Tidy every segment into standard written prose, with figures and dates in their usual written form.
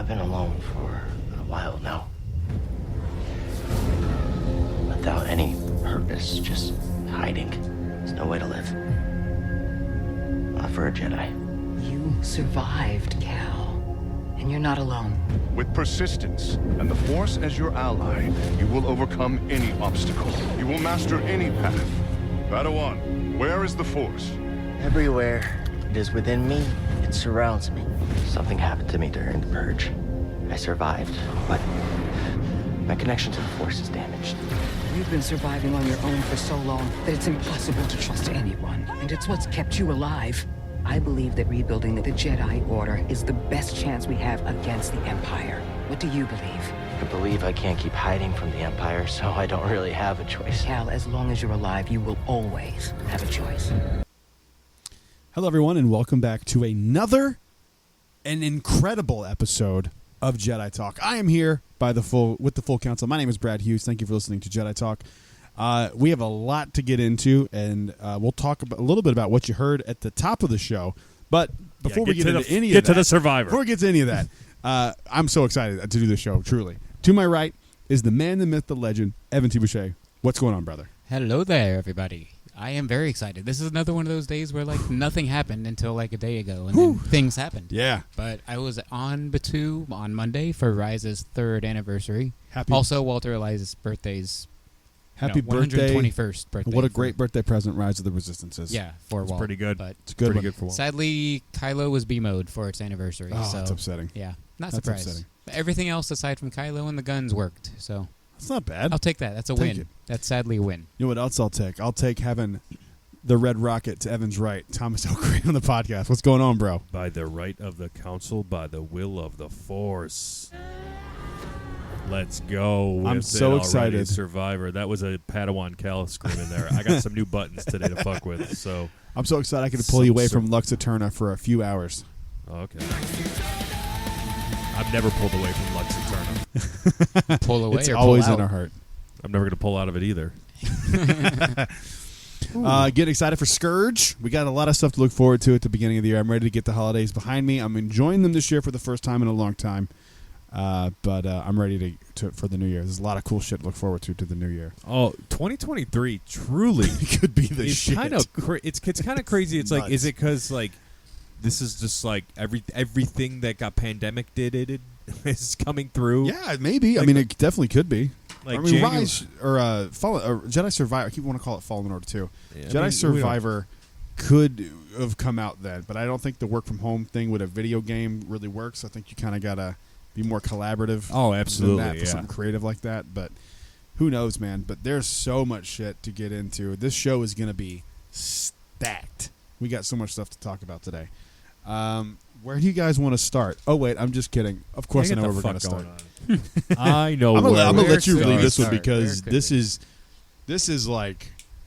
I've been alone for a while now. Without any purpose, just hiding. There's no way to live. Not for a Jedi. You survived, Cal. And you're not alone. With persistence and the Force as your ally, you will overcome any obstacle. You will master any path. Padawan, where is the Force? Everywhere. It is within me. It surrounds me. Something happened to me during the Purge. I survived, but my connection to the Force is damaged. You've been surviving on your own for so long that it's impossible to trust anyone. And it's what's kept you alive. I believe that rebuilding the Jedi Order is the best chance we have against the Empire. What do you believe? I believe I can't keep hiding from the Empire, so I don't really have a choice. Cal, as long as you're alive, you will always have a choice. Hello, everyone, and welcome back to an incredible episode of Jedi Talk. I am here with the full council. My name is Brad Hughes. Thank you for listening to Jedi Talk. We have a lot to get into, and we'll talk a little bit about what you heard at the top of the show. But before we get into any of that, the Survivor. Before we get to any of that, I'm so excited to do this show. Truly, to my right is the man, the myth, the legend, Evan T. Boucher. What's going on, brother? Hello there, everybody. I am very excited. This is another one of those days where nothing happened until a day ago, and then things happened. Yeah. But I was on Batu on Monday for Rise's 3rd anniversary. Happy Also, Walter Eliza's birthday's Happy birthday. 121st birthday. What a great birthday present Rise of the Resistance is. Yeah, for Walt. Pretty good. But It's a good Pretty one. good for Walt. sadly, Kylo was B-mode for its anniversary. Oh, so that's upsetting. Yeah, not That's surprised. upsetting. Everything else aside from Kylo and the guns worked, so It's not bad. I'll take that. That's a Take win. it. That's sadly a win. You know what else I'll take? I'll take having the Red Rocket to Evan's right, Thomas O'Grady on the podcast. What's going on, bro? By the right of the council, by the will of the Force. Let's go. I'm with so it already, excited. Survivor. That was a Padawan Cal screaming there. I got some new buttons today to fuck with. So, I'm so excited I can pull you away from Lux Eterna for a few hours. okay. I've never pulled away from Lux Eterna. Pull away It's or always pull in out? our heart. I'm never going to pull out of it either. Get excited for Scourge. We got a lot of stuff to look forward to at the beginning of the year. I'm ready to get the holidays behind me. I'm enjoying them this year for the first time in a long time. But I'm ready to for the new year. There's a lot of cool shit to look forward to the new year. Oh, 2023 truly Could be the it's shit. kind of it's kind of crazy. It's like, Nuts. is it because this is just everything that got pandemic did it is coming through? Yeah, maybe. I mean, it definitely could be. Like I mean, January- Rise or Fallen or Jedi Survivor. I keep wanting to call it Fallen Order too. Yeah, I Jedi mean, we Survivor could have come out then, but I don't think the work from home thing with a video game really works. I think you kind of gotta be more collaborative. Oh, than absolutely, that for yeah. something creative like that. But who knows, man? But there's so much shit to get into. This show is gonna be stacked. We got so much stuff to talk about today. Where do you guys want to start? Oh wait, I'm just kidding. Of course, I know where we're gonna start. I know. I'm gonna let you could lead we this one start? because Where could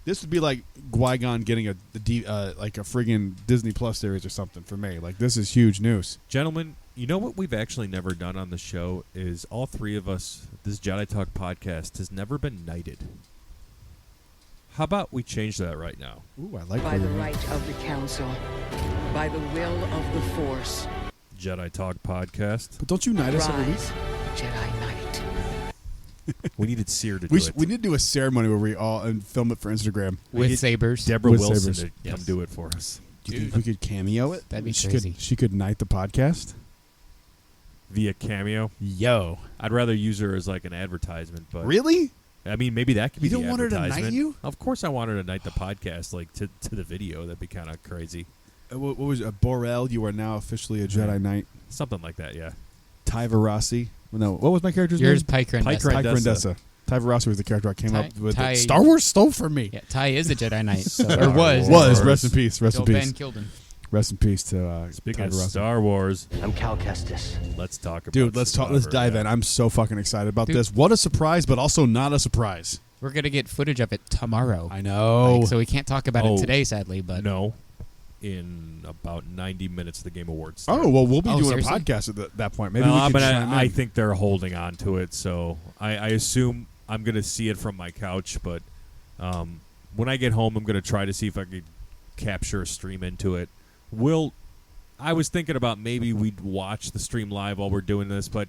this would be like Qui-Gon getting a friggin' Disney Plus series or something for me. Like, this is huge news. Gentlemen, you know what we've actually never done on the show is all three of us, this Jedi Talk podcast has never been knighted. How about we change that right now? Ooh, I like By the where we're at. right of the Council, by the will of the Force, Jedi Talk podcast. But don't you knight us every week? rise, Jedi Knight. We needed Seer to do We it. need to do a ceremony where we all and film it for Instagram. With get sabers. Deborah With Wilson sabers. to come Yes. do it for us. Do you think we could cameo it? That'd be she crazy. She could knight the podcast. Via Cameo. Yo, I'd rather use her as like an advertisement, but really? I mean, maybe that could be You the don't want her to knight advertisement. you? Of course I want her to knight the podcast, like to the video. That'd be kind of crazy. What was Borel? You are now officially a Jedi Knight. Something like that, yeah. Tyva Rossi. No, what was my character's Yours, name? Pike Rendessa. Pike Pike Rendessa. Rendessa. Tyva Rossi was the character I came Ty- up with. Ty- Star Wars stole from me. Yeah, Ty is a Jedi Knight. So, Star or was. Wars. Rest in peace. Rest in Till peace. Ben killed him. Rest in peace to Speaking Tyva of Rossi. Star Wars, I'm Cal Kestis. let's talk about Dude, let's talk. Let's Survivor, dive yeah. in. I'm so fucking excited about Dude. this. What a surprise, but also not a surprise. We're going to get footage of it tomorrow. I know. So we can't talk about Oh. it today, sadly. But No. In about 90 minutes, the Game Awards start. Oh well, we'll be Oh, doing seriously? a podcast at that point. Maybe No, we can but chime I in. think they're holding on to it, so I assume I'm going to see it from my couch, but when I get home, I'm going to try to see if I could capture a stream into it. Will I was thinking about maybe we'd watch the stream live while we're doing this, but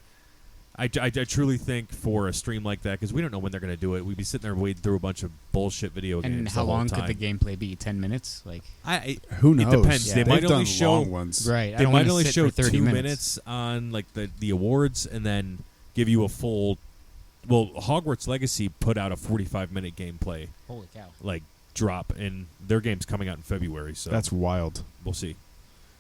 I truly think for a stream like that, because we don't know when they're going to do it, we'd be sitting there waiting through a bunch of bullshit video games. And how long could the gameplay be? 10 minutes? Like, who knows? It depends. Yeah. They might They've only done show long ones. right. I They don't might wanna only sit show for 30 2 minutes. minutes on like the awards, and then give you a full. Well, Hogwarts Legacy put out a 45-minute gameplay Holy cow. like drop, and their game's coming out in February, so That's wild. we'll see.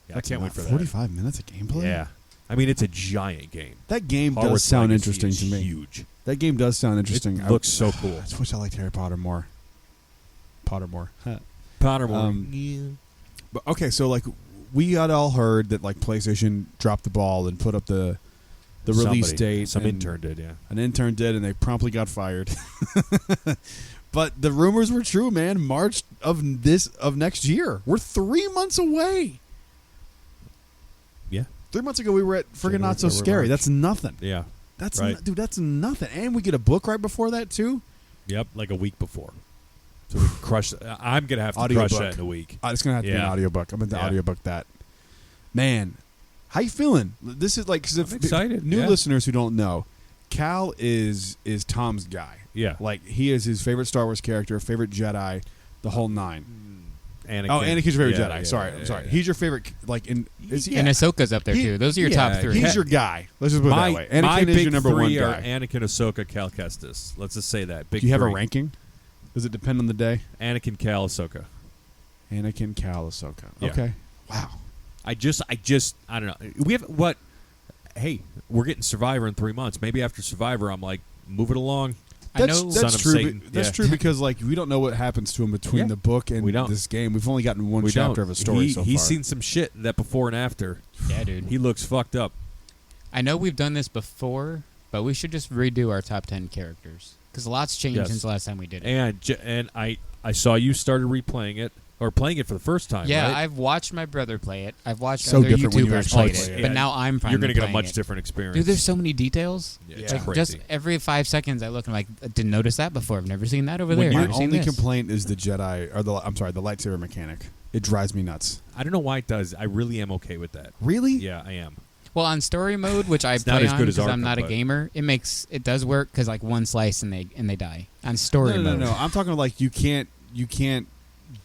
Yeah, That's I can't wait not for 45 minutes of gameplay? that. Yeah, I mean it's a giant game. That game Hogwarts does sound Legacy interesting is to me. Huge. That game does sound interesting. It looks so cool. I just wish I liked Harry Potter more. Pottermore. Pottermore. But okay, so like we had all heard that like PlayStation dropped the ball and put up the release date. Some and intern did, yeah. An intern did, and they promptly got fired. But the rumors were true, man. March of next year. We're 3 months away. Yeah. 3 months ago, we were at friggin' January, Not So February, Scary. March. That's nothing. Yeah. That's right. dude. That's nothing. And we get a book right before that too. Yep, like a week before. So we can crush. I'm gonna have to crush Audiobook. that in a week. It's gonna have to be an Yeah. audiobook. I'm into Yeah. audiobook that. Man, how you feeling? This is like, because if I'm excited, new yeah. listeners who don't know, Cal is Tom's guy. Yeah. Like he is his favorite Star Wars character, favorite Jedi, the whole nine. Anakin. Oh, Anakin's your favorite Yeah, Jedi. yeah, Sorry, yeah, I'm sorry. yeah. He's your favorite. Like is he? And Ahsoka's up there, He- too. Those are your yeah, top three. He's your guy. Let's just put it that way. my Anakin is big your number one three are guy. Anakin, Ahsoka, Cal Kestis. Let's just say that. Big Do you have a three. ranking? Does it depend on the day? Anakin, Cal, Ahsoka. Anakin, Cal, Ahsoka. Yeah. Okay. Wow. I don't know. We have what? Hey, we're getting Survivor in 3 months. Maybe after Survivor, I'm like, move it along. I know. Son That's of true. Satan. That's Yeah. true because like we don't know what happens to him between Yeah. the book and We don't. this game. We've only gotten one We chapter don't. of a story so far. He's seen some shit that before and after. Yeah, dude. He looks fucked up. I know we've done this before, but we should just redo our top 10 characters. Because a lot's changed Yes. since the last time we did it. And I saw you started replaying it or playing it for the first time. Yeah, right? I've watched my brother play it. I've watched So other different when you YouTubers actually play play it. it. But now I'm finally You're gonna get a playing much it. different experience. Dude, there's so many details. Yeah, Yeah. it's Like, crazy. just every 5 seconds I look and I'm like, I didn't notice that before. I've never seen that over When there. my Never seen only this. complaint is the Jedi, or the lightsaber mechanic. It drives me nuts. I don't know why it does. I really am okay with that. Really? Yeah, I am. Well, on story mode, which I It's not play as on good as because Arkham, I'm not a but- gamer, it does work because like one slice and they die on story No. mode. I'm talking like you can't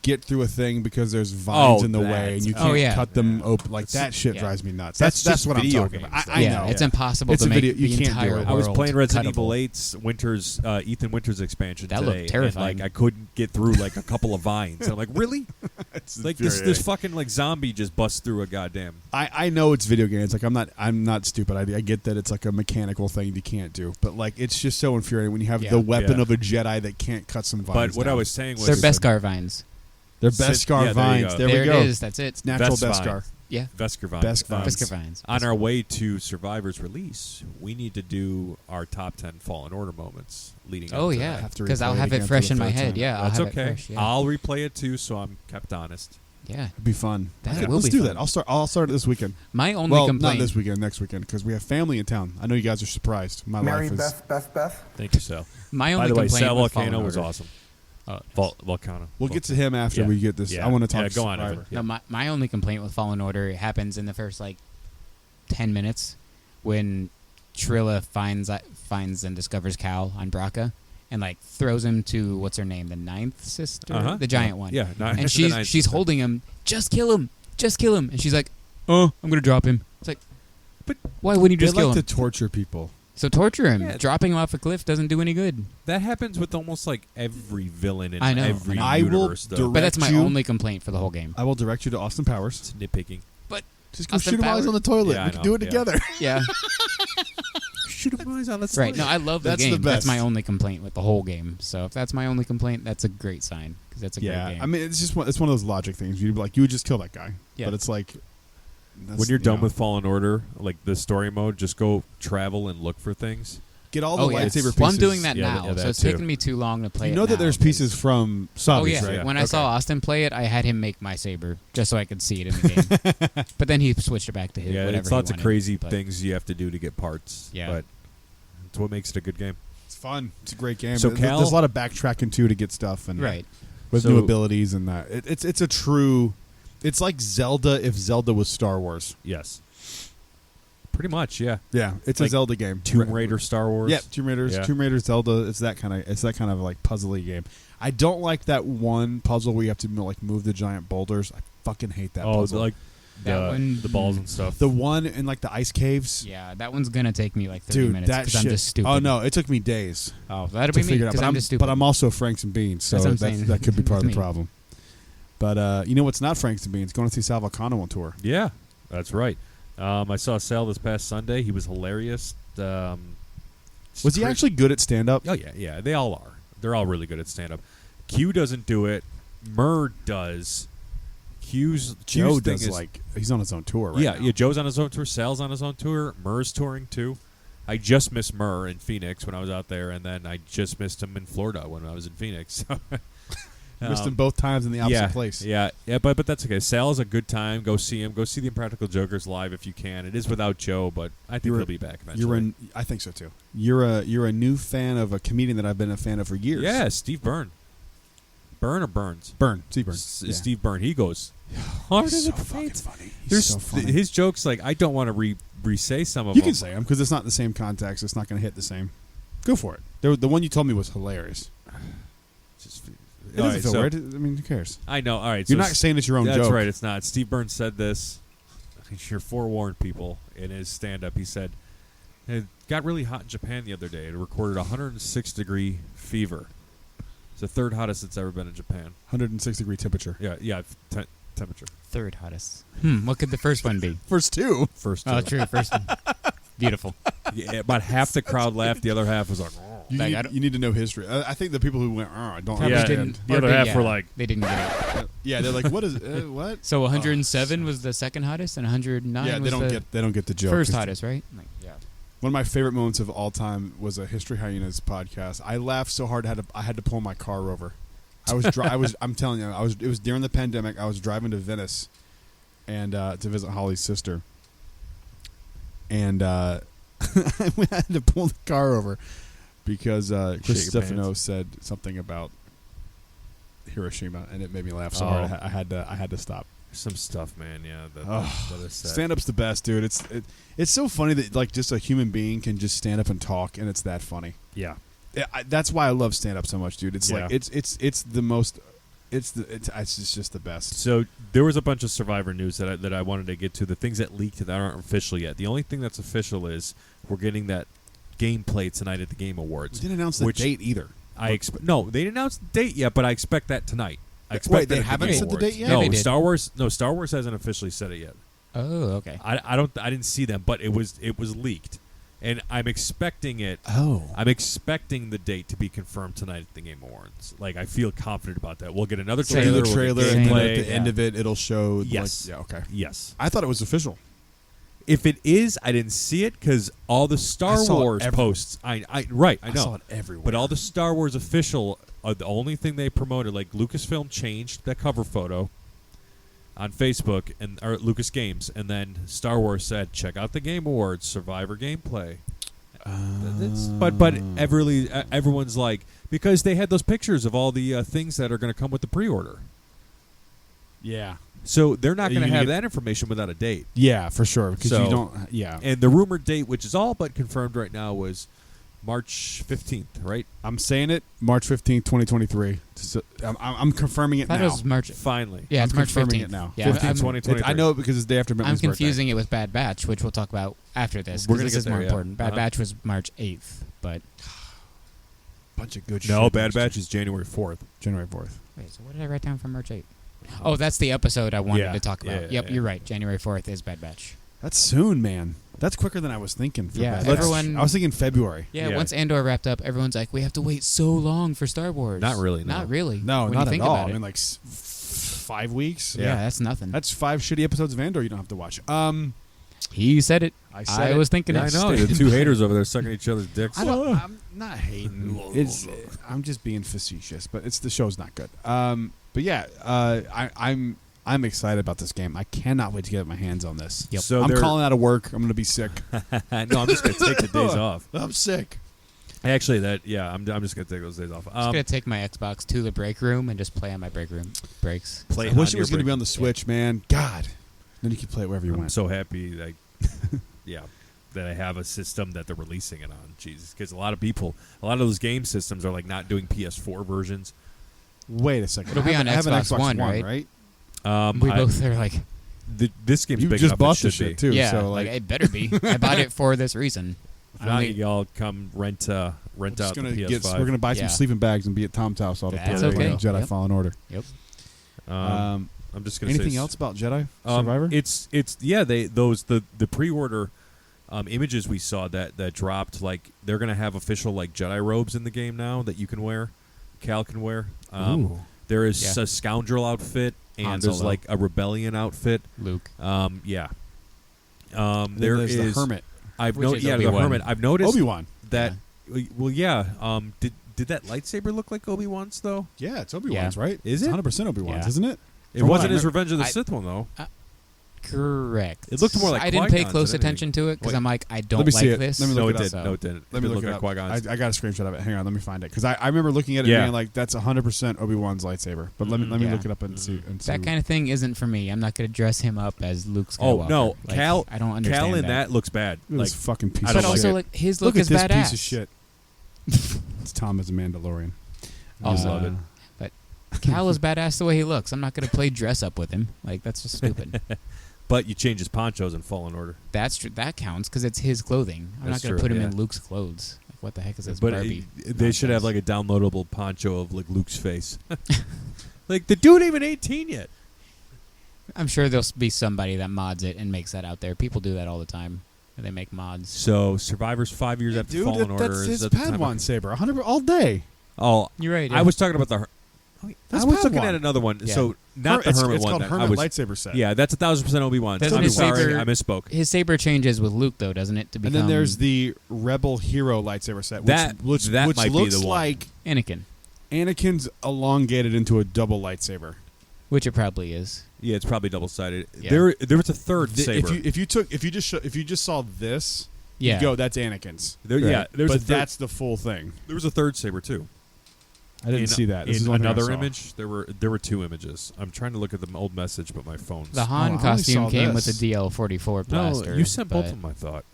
get through a thing because there's vines Oh, in the way that. and you Oh, can't yeah. cut them open. Like that shit yeah. drives me nuts. That's That's just what I'm video talking about. games, I yeah, know. it's impossible It's to a make video- you the can't do entire it. world I was playing Resident cuttable. Evil 8's Ethan Winters expansion That today. looked terrifying. And, like I couldn't get through like a couple of vines. And I'm like, really? It's Like this infuriating. fucking like zombie just busts through a goddamn. I know it's video games. Like I'm not stupid. I get that it's like a mechanical thing you can't do, but like it's just so infuriating when you have Yeah. the weapon Yeah. of a Jedi that can't cut some vines. But what I down. was saying was They're Beskar vines. They're Sit- Beskar yeah, there you vines. go. There There we go. it is. That's it. It's natural Best Beskar. vines. Yeah. Vesker vines. Best vines. Beskar vines. On our way to Survivor's release, we need to do our top 10 Fallen Order moments leading up Oh to yeah, that. have to because I'll replay it have again it for fresh the in my third head. time. Yeah, I'll That's have okay. it fresh. Yeah. I'll replay it too, so I'm kept honest. yeah. It'd be fun. That Okay, will let's be do fun. that. I'll start it this weekend. My only Well, complaint. not this weekend. Next weekend because we have family in town. I know you guys are surprised. My Mary life is. Beth. Thank you, Sal. My By only the way, complaint Sal with Fallen Volcano was Order- awesome. Oh, Volcano. We'll get to him after Yeah. we get this. Yeah. I want to talk. Yeah, go on, Survivor. Evan. No, my only complaint with Fallen Order happens in the first like 10 minutes when Trilla finds and discovers Cal on Braca and like throws him to what's her name, the ninth sister, the giant one. Yeah, and the she's ninth she's sister. holding him. Just kill him, and she's like, "Oh, I'm gonna drop him." It's like, but why wouldn't you They just kill like him? to torture people. So torture him. Yeah. Dropping him off a cliff doesn't do any good. That happens with almost like every villain in I know. every I will universe. though. direct But that's my you- only complaint for the whole game. I will direct you to Austin Powers. It's nitpicking. Just go Austin shoot him while he's Powers? on the toilet. Yeah, I we can know, do it yeah. together. Yeah, Shoot him eyes on. That's right. No, I love the That's the game. That's best. my only complaint with the whole game. So if that's my only complaint, that's a great sign because that's a great Yeah, game. I mean it's just it's one of those logic things. You'd be like, you would just kill that guy. Yeah. But it's like that's, when you're you done know, with Fallen Order, like the story mode, just go travel and look for things. get all the oh yeah. lightsaber pieces. Well, I'm doing that Yeah, now, yeah, that so it's too. taking me too long to play. You it know that now, there's 'cause- pieces from Oh Savi's, yeah. right? When I saw Austin play it, I had him make my saber just so I could see it in the game. But then he switched it back to his. Yeah, whatever it's he lots of wanted, crazy but- things you have to do to get parts. Yeah. But it's what makes it a good game. It's fun. It's a great game. So There's Cal- a lot of backtracking too to get stuff and Right. with So- new abilities and that. It's a true. It's like Zelda if Zelda was Star Wars. Yes. Pretty much, yeah. Yeah, it's a Like Zelda game. Tomb Raider, Star Wars. Yeah, Tomb Raider, Zelda. It's that kind of like puzzly game. I don't like that one puzzle where you have to like move the giant boulders. I fucking hate that puzzle. Like That one- the balls and stuff. The one in like the ice caves. Yeah, that one's gonna take me like 30 Dude, minutes that because I'm just stupid. Oh no, it took me days Oh, that'll to be me figure it out. because But I'm just stupid. But I'm also Franks and Beans, so That's what I'm saying. that could be part of the Me. problem. But you know what's not Franks and Beans? Going to see Sal Vulcano on tour. Yeah, that's right. I saw Sal this past Sunday. He was hilarious. Was he actually good at stand up? Oh yeah. They all are. They're all really good at stand up. Q doesn't do it. Murr does. Q's Joe thing does is, like he's on his own tour right now. Yeah. Joe's on his own tour. Sal's on his own tour. Murr's touring too. I just missed Murr in Phoenix when I was out there, and then I just missed him in Florida when I was in Phoenix. Missed him both times in the opposite place. Yeah, but that's okay. Sal is a good time. Go see him. Go see the Impractical Jokers live if you can. It is without Joe, but I think he'll be back eventually. I think so too. You're a new fan of a comedian that I've been a fan of for years. Yeah, Steve Byrne. Byrne or Burns? Steve Byrne. Yeah. Steve Byrne. He goes hard He's as so a fucking paint. funny. He's There's so funny. his jokes. Like I don't want to re-say some of You them. can say them because it's not the same context. It's not going to hit the same. Go for it. The one you told me was hilarious. It All doesn't right, feel so- weird. I mean, who cares? I know. All right, You're so not saying it's your own that's joke. right. It's not. Steve Byrne said this. You're forewarned, people. In his stand-up, he said it got really hot in Japan the other day. It recorded 106-degree fever. It's the third hottest it's ever been in Japan. 106-degree temperature. Yeah, temperature. Third hottest. What could the first one be? First two. First. Oh, true. First one. Beautiful. Yeah, about half the crowd laughed. The other half was like, oh. You need to know history. I think the people who went, I don't Probably understand. didn't. The or other they- half yeah, were like- they didn't get it. Yeah, they're like, what is what? So 107 was the second hottest, and 109 Yeah, was they don't get the joke. first 'Cause hottest, right? Like, yeah. One of my favorite moments of all time was a History Hyenas podcast. I laughed so hard I had to pull my car over. I'm telling you, it was during the pandemic. I was driving to Venice and to visit Holly's sister. And I had to pull the car over because Chris Shit your Stefano pants. said something about Hiroshima, and it made me laugh so Oh. hard I had to stop. Some stuff, man. Yeah, that is sad. Stand up's the best, dude. It's so funny that like just a human being can just stand up and talk, and it's that funny. Yeah. That's why I love stand up so much, dude. It's Yeah. like it's the most. It's just the best. So there was a bunch of Survivor news that I wanted to get to. The things that leaked that aren't official yet. The only thing that's official is we're getting that gameplay tonight at the Game Awards. We didn't announce the date either. No, they didn't announce the date yet, but I expect that tonight. I expect Wait, that they at the haven't Game said the Awards. date yet? Yeah, No, they did. Star Wars hasn't officially said it yet. Oh, okay. I didn't see them, but it was leaked, and I'm expecting it. Oh, I'm expecting the date to be confirmed tonight at the Game Awards. Like I feel confident about that. We'll get another trailer. the we'll trailer, get and then gameplay. at the end of it, it'll show. Yes. Like, yeah. Okay. Yes. I thought it was official. If it is, I didn't see it because all the Star I saw it Wars everywhere. posts. I know. saw it everywhere. But all the Star Wars official, the only thing they promoted, like Lucasfilm changed that cover photo on Facebook or Lucas Games, and then Star Wars said, "Check out the Game Awards Survivor gameplay." But everyone's like, because they had those pictures of all the things that are going to come with the pre-order, Yeah. so they're not Are going you to gonna have get- that information without a date. Yeah, for sure. Because So- you don't. Yeah. And the rumored date, which is all but confirmed right now, was March 15th, right? I'm saying it. March 15th, 2023. So, I'm confirming it That now. was March. Finally. Yeah, I'm it's March confirming 15th. it now. Yeah, 15th, I'm, 2023. I know it because it's the day after I'm Bentley's confusing it with Bad Batch, which we'll talk about after this. We're 'cause gonna this get is there, more yeah. important. Bad Uh-huh. Batch was March 8th, but Bunch of good shit. No, Bad Batch is January 4th. January 4th. wait. So what did I write down for March 8th? Oh, that's the episode I wanted Yeah, to talk about. yeah, Yep, yeah. you're right. January 4th is Bad Batch. That's soon, man. That's quicker than I was thinking. For Yeah, Bad Batch. everyone- I was thinking February. Yeah, Yeah. once Andor wrapped up, everyone's like, we have to wait so long for Star Wars. Not really, no. Not really. No, when not you think at all. About I it. mean, like 5 weeks. yeah, that's nothing. That's 5 shitty episodes of Andor you don't have to watch. He said it. I said I it. was thinking Yeah, I it. know. The two haters over there sucking each other's dicks. I'm not hating. I'm just being facetious, but the show's not good. But yeah, I'm excited about this game. I cannot wait to get my hands on this. Yep. So I'm they're- calling out of work. I'm going to be sick. No, I'm just going to take the days off. I'm sick. Actually, I'm just gonna take those days off. I'm just gonna take my Xbox to the break room and just play on my break room breaks. Play I on wish it your was going to be break. on the Switch, man. God. Then you could play it wherever you I'm want. so happy, like, that I have a system that they're releasing it on. Jesus, because a lot of those game systems are like not doing PS4 versions. Wait a second. It'll be on I have an Xbox Xbox One, One, right? I- We both are like, this game's You big just enough. bought it the should shit, be. too. yeah, so, like it better be. I bought it for this reason. If not, y'all come rent out the PS5. We're gonna buy some Yeah. sleeping bags and be at Tom's house all the That's time. okay. Jedi Yep. Fallen Order. Yep. I'm just gonna Anything say else about Jedi Survivor? It's the pre-order images we saw that dropped. Like they're gonna have official like Jedi robes in the game now that you can wear. Cal can wear. Ooh. There is Yeah. a scoundrel outfit and Han there's Solo. like a rebellion outfit. Luke. Yeah. Then There there's is the Hermit. Which is the Obi-Wan. hermit. I've noticed Obi-Wan. that. Well, yeah. Did that lightsaber look like Obi-Wan's though? Yeah, it's Obi-Wan's, right? Is It's it? 100% Obi-Wan's, Yeah. isn't it? It From what wasn't I his remember- Revenge of the I- Sith one though. Correct. It looked more like I didn't pay Qui-Gon's close than attention to it because Wait. I'm like, I don't Let me like see it. this. Let me No, look it it did. up. No, it didn't. Let me It look looked it like up. Qui-Gon's. I got a screenshot of it. Hang on, let me find it because I remember looking at it Yeah. and being like, "That's 100% Obi-Wan's lightsaber." But let me Yeah. look it up and see. That kind of thing isn't for me. I'm not going to dress him up as Luke Oh Skywalker. no, Like, Cal! I don't understand Cal in that. that looks bad. Look at Like this fucking piece I of don't But like also, it. like his Look look at is this badass. piece of shit. It's Tom as a Mandalorian. Also love it. But Cal is badass the way he looks. I'm not going to play dress up with him. Like that's just stupid. But you change his ponchos in Fallen Order. That's true. That counts because it's his clothing. I'm That's not going true, to put him yeah. in Luke's clothes. Like what the heck is this But Barbie? they should have nonsense? like a downloadable poncho of like Luke's face. Like the dude ain't even 18 yet. I'm sure there'll be somebody that mods it and makes that out there. People do that all the time. They make mods. So Survivor's 5 years after Dude, Fallen Order that's is his at the time of- Padawan saber. 100 all day. Oh, You're right. I was talking about the. That's I was looking Padawan. at another one. Yeah. So not the it's Hermit one. called that Hermit I was, lightsaber set. Yeah, that's 1,000% Obi-Wan. Doesn't I'm his sorry, saber- I misspoke. His saber changes with Luke, though, doesn't it? To And become then there's the Rebel Hero lightsaber set, which, That which might be looks the one. like Anakin, Anakin's elongated into a double lightsaber. which it probably is. Yeah, it's probably double-sided. Yeah. There was a third saber. If you just saw this, Yeah. you go, that's Anakin's. Yeah, there's a but third, that's the full thing. there was a third saber too. I didn't In- see that. This in is the only thing I another saw. image, there were two images. I'm trying to look at the old message, but my phone's The I Han only costume saw came with this. a DL-44 blaster. No, you sent both but- of them. I thought.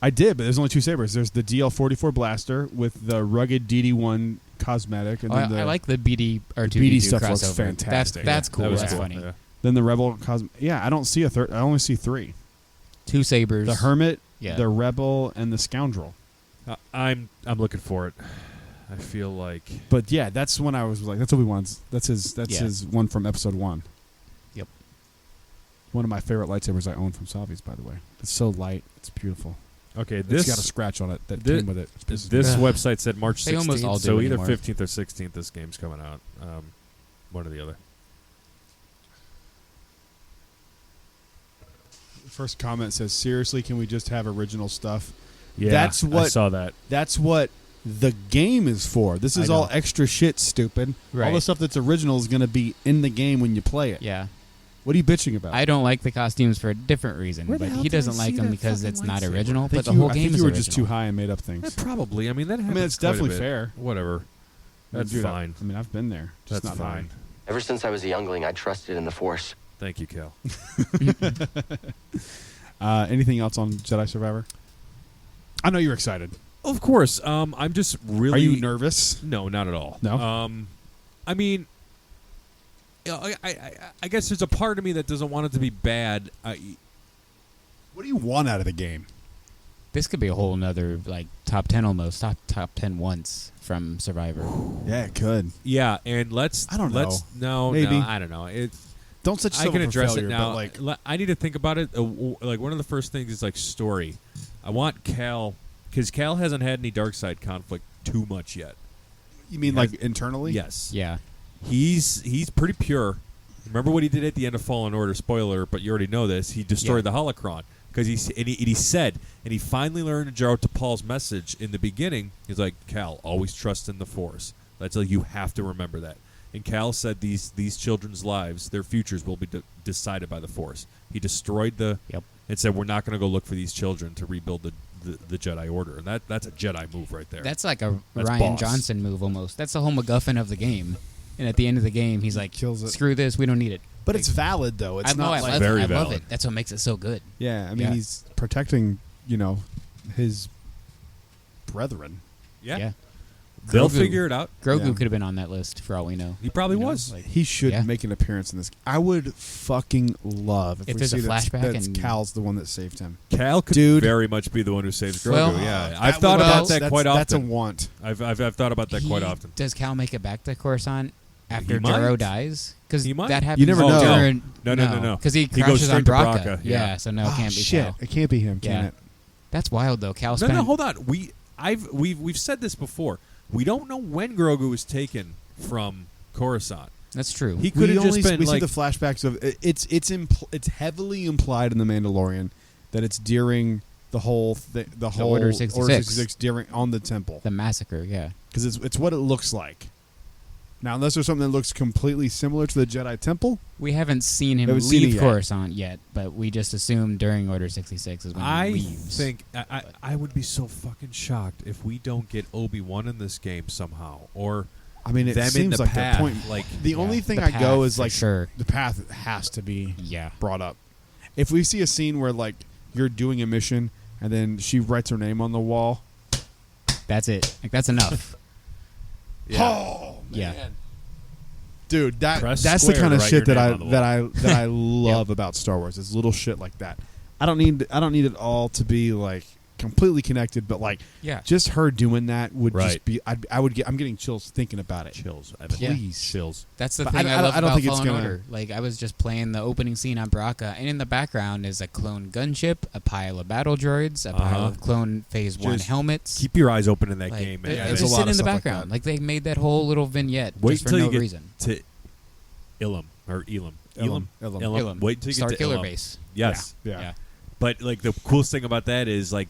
I did, but there's only two sabers. There's the DL-44 blaster with the rugged DD-1 cosmetic, and Oh, then I like the BD or the BD 2D2 stuff crossover. looks fantastic. That's cool. That was That's cool. funny. Yeah. then the Rebel Yeah, I don't see a third. I only see three: 2 sabers. the Hermit, Yeah. the Rebel, and the Scoundrel. I'm looking for it. I feel like But yeah, that's when I was like, "That's Obi-Wan's. That's Yeah. his one from Episode 1." Yep. One of my favorite lightsabers I own from Salvi's, by the way. It's so light. It's beautiful. okay. It's This got a scratch on it that thi- came with it. this Ugh. website said March 16th, They almost all do so either anymore. 15th or 16th. This game's coming out. One or the other. First comment says, "Seriously, can we just have original stuff?" Yeah, That's I what- saw that. That's what the game is for. This is I know. all extra shit, stupid. All Right. the stuff that's original is going to be in the game when you play it. Yeah. What are you bitching about? I don't like the costumes for a different reason, Where the but hell he did I doesn't like see them that because fucking it's not lightsaber? original. I But think the you- whole I game think is you were original. just too high and made up things. Probably. I mean, that happens. it's quite a definitely bit. fair. Whatever. That's Dude, fine. I mean, I've been there. Just That's not fine. Ever since I was a youngling, I trusted in the Force. Thank you, Cal. Anything else on Jedi Survivor? I know you're excited. Of course. I'm just really. Are you nervous? No, not at all. No? I mean, you know, I guess there's a part of me that doesn't want it to be bad. What do you want out of the game? This could be a whole nother like top 10 almost top 10 once from Survivor. Yeah, it could. Yeah, and let's. I don't let's, know. No, Maybe. no, I don't know. Don't set I yourself can up for address failure, it now. but like, I need to think about it. Like one of the first things is like story. I want Cal because Cal hasn't had any dark side conflict too much yet. you mean like internally? Yes. Yeah. He's pretty pure. Remember what he did at the end of Fallen Order? Spoiler, but you already know this. He destroyed the holocron because he said, and he finally learned to jar out to Paul's message in the beginning. He's like, Cal, always trust in the Force. That's like you have to remember that. And Cal said these children's lives, their futures will be decided by the Force. He destroyed and said we're not going to go look for these children to rebuild the Jedi Order. And that's a Jedi move right there. That's like a That's Ryan boss. Johnson move almost. That's the whole MacGuffin of the game. And at the end of the game, he's like, Kills it. screw this, we don't need it. But it's valid though. It's I know, not I like love Very it. I love valid. it. That's what makes it so good. yeah. I mean, Yeah. he's protecting his brethren. yeah. They'll Grogu. figure it out. Grogu Yeah. could have been on that list for all we know. He probably You know, was. like- He should Yeah. make an appearance in this. I would fucking love if If we there's a see that's flashback Cal's the one that saved him. Cal could Dude. very much be the one who saves Grogu. Well, yeah, I've thought about that quite That's a often. want. I've thought about that quite often. Does Cal make it back to Coruscant after He might. Jaro dies? Because He might. that happens You never know. during... No. Because he He goes crashes on straight to Braca. Braca, Yeah. yeah. So no, it Oh, can't be shit. Cal. It can't be him, can Yeah. it? That's wild, though. Cal No, spent... hold on. We've said this before. We don't know when Grogu was taken from Coruscant. That's true. He could have just been we like see the flashbacks of it's heavily implied in the Mandalorian that it's during the whole Order 66. during on the temple the massacre, yeah. because it's what it looks like. Now, unless there's something that looks completely similar to the Jedi Temple, We haven't seen him Haven't seen it leave yet. Coruscant yet, but we just assume during Order 66 is when I he leaves. think I would be so fucking shocked if we don't get Obi-Wan in this game somehow, or I mean, it them in seems the like path, the point. like The only thing the I go path, is for like sure. the path has to be Yeah. brought up. If we see a scene where like you're doing a mission and then she writes her name on the wall, That's it. Like, that's enough. oh Yeah. dude, Press that's the square kind to of write shit your that name I on the that I love about Star Wars. It's little shit like that. I don't need it all to be like completely connected, but like Yeah. just her doing that would Right. just be. I'm getting chills thinking about it. chills. Evan. Yeah. Please. Chills. That's the But thing I I, don't- love I don't about think it's Fallen gonna- Order. Like, I was just playing the opening scene on Braca, and in the background is a clone gunship, a pile of battle droids, a pile of clone Phase 1 Just helmets. Keep your eyes open in that Like, game, man. it- Yeah, it's there's just a lot sitting of in the stuff like background. that. Like, they made that whole little vignette Wait just for until no you get reason. to Ilum or Elam. Ilum. Ilum. Wait until you Star get to Killer Ilum. Base. Yes. Yeah. But like the coolest thing about that is like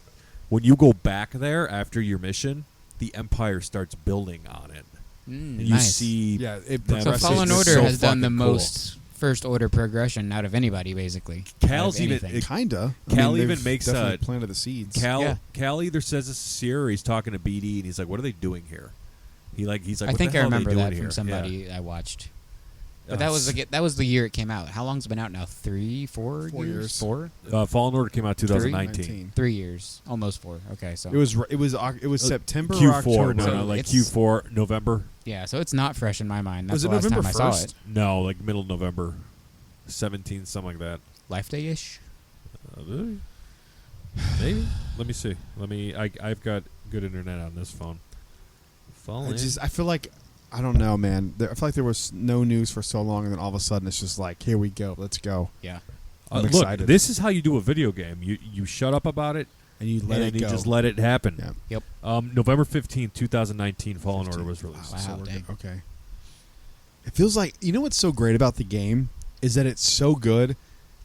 when you go back there after your mission, the Empire starts building on it, and you Nice. see Yeah, it them- So progresses. Fallen it's Order so has done the fucking cool. most First Order progression out of anybody, basically. Cal's Out of even- anything. Kinda. Cal they've even makes definitely a- planted the seeds. Cal Yeah. either says this is sincere or he's talking to BD and he's like, "What are they doing here?" He's like, I "What think the I hell are they remember doing that here?" from somebody Yeah. I watched. But that was the year it came out. How long's it been out now? 3, 4 4 years? years. 4? Fallen Order came out 2019. 3 years. Almost 4. Okay, so It was September or Q4, October. no, So like it's- Q4, November. yeah, so it's not fresh in my mind. That's Was the it last November time I saw 1st? it. No, like middle of November, 17, something like that. Life Day ish. Really? Maybe. Let me see. I've got good internet on this phone. I feel like I don't know, man. I feel like there was no news for so long, and then all of a sudden it's just like, here we go, let's go, Yeah. I'm Look, excited. this is how you do a video game. You shut up about it, and you let and it you go. just let it happen. Yeah. Yep. November 15th, 2019, Fallen Order was released. Wow. So we're dang. good. Okay. It feels like what's so great about the game is that it's so good.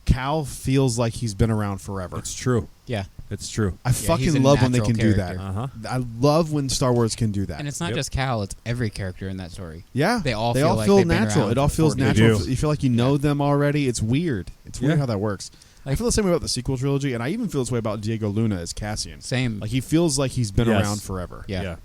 Cal feels like he's been around forever. It's true. Yeah. It's true. I he's fucking a love when they natural can do character. that. Uh-huh. I love when Star Wars can do that. And it's not Yep. just Cal, it's every character in that story. Yeah, They all feel like they've been natural. around It all for feels 40 natural. years. You feel like you know them already. It's weird. It's weird Yeah. how that works. I Like- feel the same way about the sequel trilogy, and I even feel this way about Diego Luna as Cassian. Same. Like he feels like he's been Yes. around forever. yeah.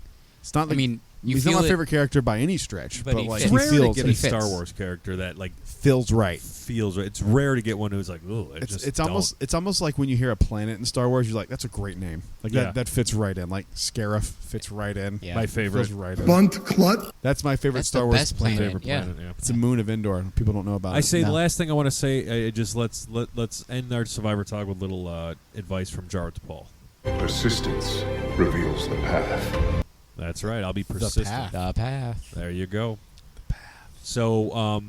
It's not. I Like, mean, you he's feel not my it- favorite character by any stretch, But but he like fits. he It's rare to feels get he a fits. Star Wars character that like feels right. feels right. It's rare to get one who's like, oh, It's almost like when you hear a planet in Star Wars, you're like, that's a great name. Like Yeah. that fits right in. Like Scarif fits right in. Yeah. my favorite. Feels right in. Bunt clut. That's my favorite That's Star the Wars best planet. planet. Favorite Yeah. planet. Yeah. It's the moon of Endor. People don't know about I it. say No. the last thing I want to say, just let's end our Survivor talk with a little advice from Jar to Paul. Persistence reveals the path. That's right. I'll be persistent. The path. There you go. So,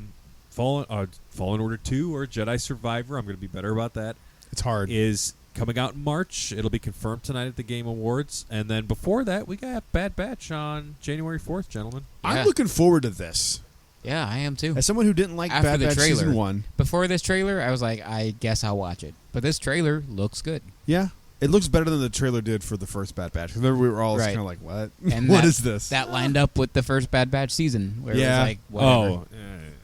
Fallen Order 2 or Jedi Survivor, I'm going to be better about that, It's hard. is coming out in March. It'll be confirmed tonight at the Game Awards. And then before that, we got Bad Batch on January 4th, gentlemen. Yeah. I'm looking forward to this. Yeah, I am too. As someone who didn't like After Bad the Batch trailer. season 1, Before this trailer, I was like, I guess I'll watch it. But this trailer looks good. yeah, It looks better than the trailer did for the first Bad Batch. Remember, we were all Right. kind of like, "What? And What that- is this?" That lined up with the first Bad Batch season, where Yeah. it was like, whatever. Oh,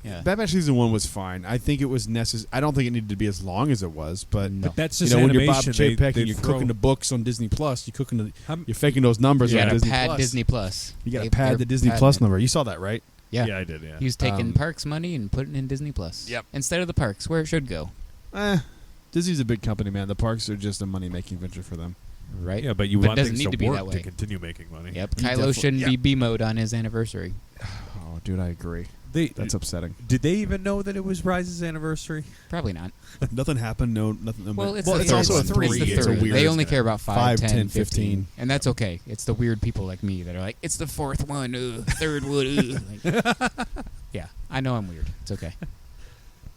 Yeah. Bad Batch season 1 was fine. I think it was necessary. I don't think it needed to be as long as it was, but No. but that's you just know, when you're Bob animation. Chapek They and you're throw- cooking the books on Disney Plus, I'm- you're faking those numbers You on got to Disney pad Plus. Disney Plus. You got to They- pad they're the Disney padding Plus it. number. You saw that, right? Yeah. Yeah, I did. Yeah. He was taking Parks money and putting it in Disney Plus. Yep. Instead of the parks, where it should go. Disney's a big company, man. The parks are just a money-making venture for them. Right? Yeah, but you But it want doesn't things need to be work that way. to continue making money. Yep. You Kylo definitely- shouldn't be B mode on his anniversary. Oh, dude, I agree. That's upsetting. Did they even know that it was Rise's anniversary? Probably not. Nothing happened. No, nothing. Well, it's, it's the also a third three. one. It's the It's a third. weird. They only care about 5, 10, 15. 15. And that's okay. It's the weird people like me that are like, it's the fourth one, third one. Like, yeah, I know I'm weird. It's okay.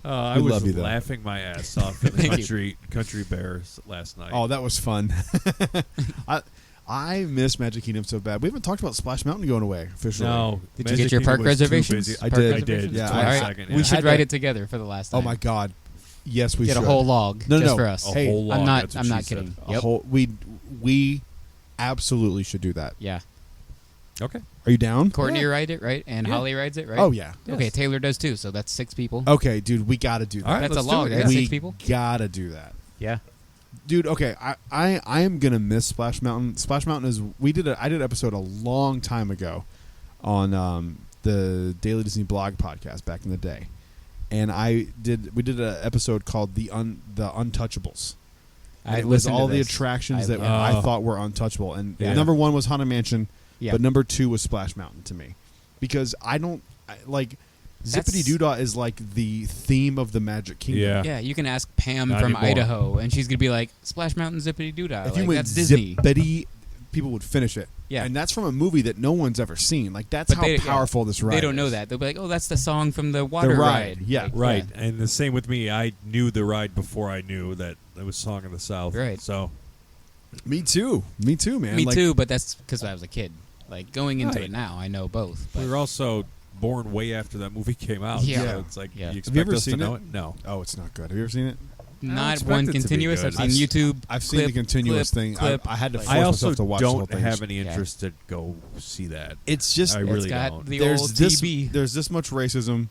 I We was love you, though. laughing my ass off at the Thank you. country bears last night. Oh, that was fun. I miss Magic Kingdom so bad. We haven't talked about Splash Mountain going away officially. no! Did you Magic get your Kingdom park was too reservations? busy. I Park did. reservations? Yeah, All I- right. second, We yeah. should Had write to- it together for the last time. Oh my God. Yes, we Get should. a whole log No, just no. for us. A Hey, whole log. I'm not. that's what I'm she not said. kidding. A Yep. whole, we absolutely should do that. Yeah. Okay. Are you down? Courtney rides it, right? And Yeah. Holly rides it, right? Oh yeah. Okay, Taylor does too, so that's 6 people. Okay, dude, we got to do that. All right, That's a let's do log, it, right? yeah. We 6 people? gotta do that. Yeah. Dude, okay, I am gonna miss Splash Mountain. Splash Mountain is I did an episode a long time ago on the Daily Disney Blog podcast back in the day, and we did an episode called the Untouchables. And I it was listened to all the this. attractions I- that yeah. I thought were untouchable, and Yeah. number 1 was Haunted Mansion, Yeah. but number 2 was Splash Mountain to me, because like Zippity Doodah is like the theme of the Magic Kingdom. Yeah. Yeah, you can ask Pam Not from anymore. Idaho, and she's gonna be like, "Splash Mountain Zippity Doodah." If Like, you went that's Disney. Zippity, people would finish it. Yeah. And that's from a movie that no one's ever seen. Like, that's But how they- powerful this ride They don't know is. that. They'll be like, "Oh, that's the song from the water ride, yeah. Like, Right, and the same with me. I knew the ride before I knew that it was Song of the South. Right. So Me too, man. Me Like, too, but that's because I was a kid. Like going into Right. it now, I know both. But we were also born way after that movie came out. Yeah. So it's like Yeah. you Have you expect ever us to seen know it? it? No. Oh, it's not good. Have you ever seen it? not expect one it to be continuous. good. I've seen YouTube. I've seen the clip, continuous clip, thing. clip. I had to force I also myself to watch the whole don't thing. have any Yeah. interest to go see that. It's just I It's really got don't. the there's old this TB. there's this much racism,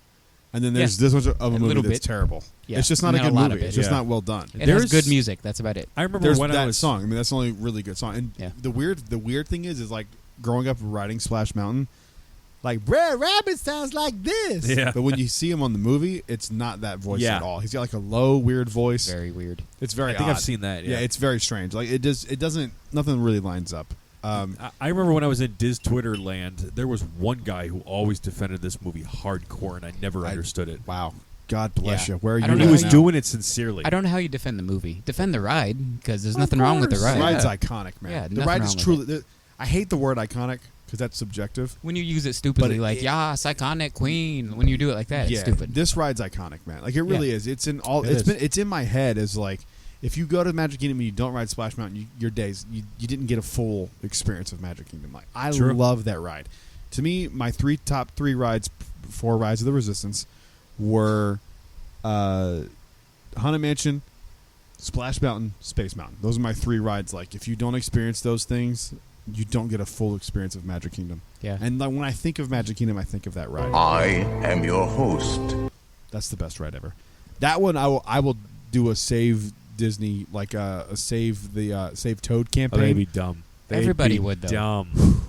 and then Yeah. there's this much of a movie little that's bit. terrible. Yeah. It's just not And a then good a lot of movie. it. It's just Yeah. not well done. It has There's- good music. That's about it. I remember There's when that I was song. I mean, that's the only really good song. And Yeah. the weird thing is like growing up riding Splash Mountain, like Brad Rabbit sounds like this. Yeah. But when you see him on the movie, it's not that voice Yeah. at all. He's got like a low, weird voice. Very weird. It's very. I think odd. I've seen that. Yeah, it's very strange. Like it doesn't. Nothing really lines up. I remember when I was in Diz Twitter land, there was one guy who always defended this movie hardcore, and I never understood it. Wow. God bless Yeah. you. Where are I you? don't He know was how- doing it sincerely. I don't know how you defend the movie. Defend the ride because there's nothing wrong with the course. ride. The ride's Yeah. iconic, man. Yeah, the nothing ride wrong is with truly. I hate the word iconic because that's subjective. When you use it stupidly, But like "Yas, iconic queen." When you do it like that, it's stupid. This ride's iconic, man. Like it really is. It's in all. It is. It's in my head as like if you go to Magic Kingdom and you don't ride Splash Mountain, your days you didn't get a full experience of Magic Kingdom. Like I True. love that ride. To me, my top three rides, 4 rides of the Resistance, were Haunted Mansion, Splash Mountain, Space Mountain. Those are my 3 rides. Like if you don't experience those things, you don't get a full experience of Magic Kingdom. Yeah. And like, when I think of Magic Kingdom, I think of that ride. I am your host. That's the best ride ever. That one I will do a save Disney, like a save Toad Oh, campaign. they'd be dumb. They'd Everybody be would, though. Dumb.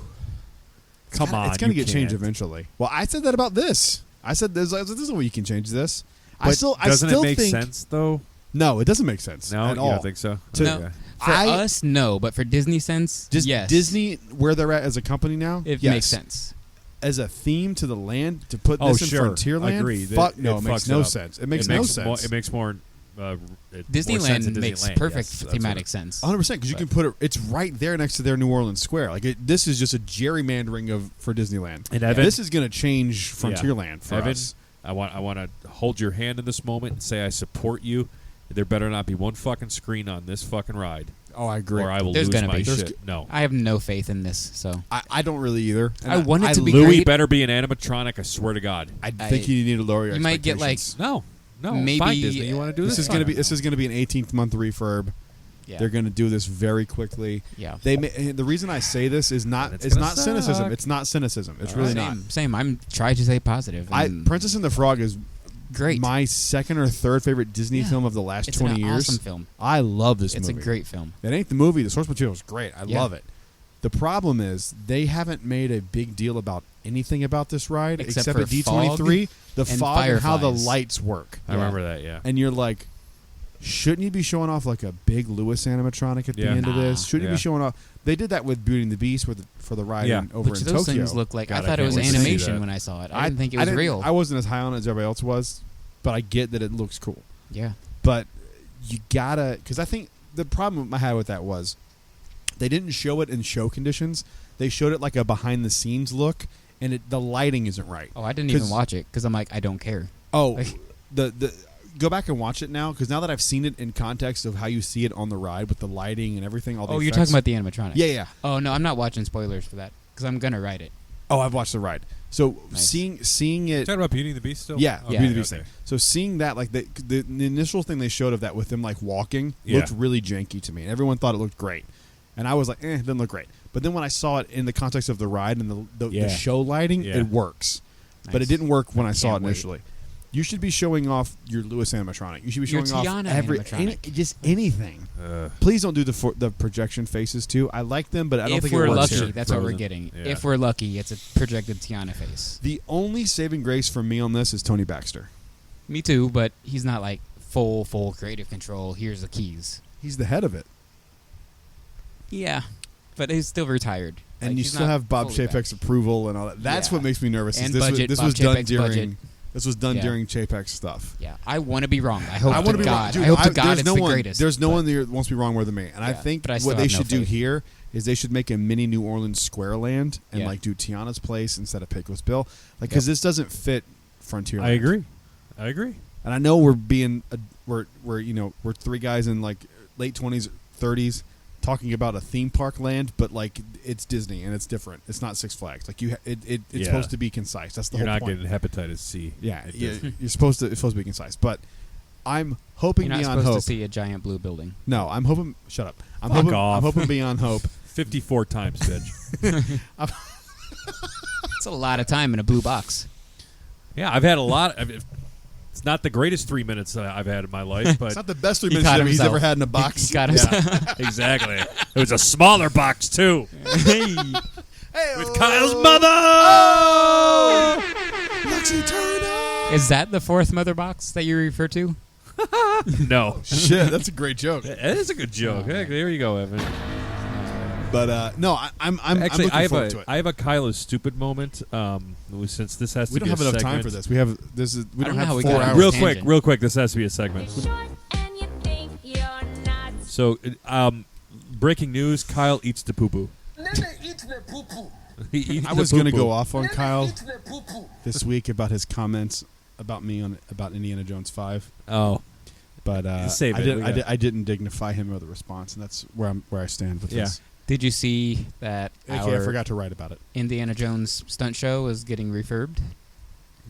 Come on, it's gonna you get changed can't. eventually. Well, I said that about this. I said this is a way you can change this. But doesn't it make think, sense though? No, it doesn't make sense No, at you all. don't think so? To- No. Okay. For us, no, but for Disney sense, Just yes. Disney, where they're at as a company now, it yes. makes sense. As a theme to the land, to put Oh, this in sure. Frontierland, Agree. fuck It no, it makes fucks no it up. sense. It makes It no makes sense. More, it makes more. More sense Disneyland at makes Disneyland, perfect yes, that's thematic what sense. 100% because you can put it. It's right there next to their New Orleans Square. Like this is just a gerrymandering for Disneyland. And Evan- this is going to change Frontierland for Evan, us. I want to hold your hand in this moment and say I support you. There better not be one fucking screen on this fucking ride, Oh, I agree. or I will There's lose gonna my be. shit. No. I have no faith in this, so I don't really either. And I want it to be Louis great. better be an animatronic. I swear to God. I think you need to lower your. You might get, like, expectations. No. Maybe- Fine, Disney. You want to do this this? is going to be. This is going to be an 18th month refurb. Yeah. They're going to do this very quickly. Yeah. The reason I say this is not And it's it's gonna not cynicism. suck. It's not cynicism. It's really not. Same. I'm trying to stay positive. Princess and the Frog is great. my second or third favorite Disney Yeah. film of the last It's 20 an years. awesome film. I love this It's movie. a great film. It ain't the movie. The source material is great. I Yeah. love it. The problem is they haven't made a big deal about anything about this ride Except except for at D23, the and fog and how the fireflies. lights work. I remember that. Yeah. And you're like, shouldn't you be showing off like a big Lewis animatronic at the Yeah. end of this? Nah. Shouldn't you Yeah. be showing off? They did that with Beauty and the Beast for the ride Yeah. over Which in those Tokyo. things look like. God, I thought I it was can't wait to see animation that. when I saw it. I didn't think it was real. I wasn't as high on it as everybody else was, but I get that it looks cool. Yeah. But you gotta, because I think the problem I had with that was they didn't show it in show conditions. They showed it like a behind the scenes look, and the lighting isn't right. Oh, I didn't even 'Cause- watch it because I'm like, I don't care. Oh, Like- the go back and watch it now, because now that I've seen it in context of how you see it on the ride with the lighting and everything. All the Oh, you're effects. talking about the animatronics. Yeah. Oh no, I'm not watching spoilers for that because I'm gonna write it. Oh, I've watched the ride. So Nice. seeing it. Talking about Beauty and the Beast still? Yeah, Okay, Beauty and the Beast okay. thing. So seeing that, like the initial thing they showed of that with them like walking Yeah. looked really janky to me, and everyone thought it looked great, and I was like, it didn't look great. But then when I saw it in the context of the ride and the Yeah. show lighting, Yeah. it works. But it Nice. didn't work when I saw it Can't wait. initially. You should be showing off your Lewis animatronic. You should be Your showing off Tiana every animatronic. just anything. Please don't do the projection faces too. I like them, but I don't If think we're it works lucky, here. that's what we're Frozen. getting. Yeah. If we're lucky, it's a projected Tiana face. The only saving grace for me on this is Tony Baxter. Me too, but he's not like full creative control. Here's the keys. He's the head of it. Yeah, but he's still retired. And Like, you he's still not have Bob fully Chapek's approval and all that. That's Yeah. what makes me nervous. is And this budget, was Bob done Chapek's during. budget. This was done Yeah. during Chapek's stuff. Yeah, I want to be wrong. I hope I to want to be God. wrong. Dude, I hope to God there's it's no the one. greatest. There's no but- one that wants to be wrong more than me. And I Yeah, think but I still what they have no should do faith. here is they should make a mini New Orleans Squareland and Yeah. like do Tiana's Place instead of Pecos Bill, like because this doesn't fit Frontierland. I agree. I agree. And I know we're being we're three guys in like late 20s, 30s talking about a theme park land, but like it's Disney and it's different. It's not Six Flags. Like it's Yeah. supposed to be concise. That's the You're whole not point. getting hepatitis C. Yeah, It yeah, doesn't- it's supposed to be concise. But I'm hoping You're not beyond supposed hope. to see a giant blue building. No, I'm hoping. Shut up. I'm Fuck hoping. off. I'm hoping beyond hope. 54 times, bitch. It's a lot of time in a blue box. Yeah, I've had a lot. It's not the greatest 3 minutes I've had in my life, but It's not the best 3 He minutes caught he's himself. ever had in a box. He got himself. exactly. It was a smaller box too, Hey, with Kyle's mother. Lexi Turner. Is that the fourth mother box that you refer to? No, Shit, that's a great joke. that is a good joke. Hey, there you go, Evan. But no, I'm Actually, looking forward to it. I have a Kyle is stupid moment. Since this has to We be don't have a enough time segment. for this. We have this is we I don't don't know have how we 4 got on hours. Real Tangent. quick, real quick. This has to be a segment. And you think you're not. So, breaking news: Kyle eats the poo poo. He eats I the was going to poo-poo. go off on Kyle this week about his comments about me about Indiana Jones 5, Oh, but Save I it. didn't. We I, got- did, I didn't dignify him with a response, and that's where I stand with Yeah. this. Did you see that Okay, I our forgot to write about it. Indiana Jones stunt show is getting refurbed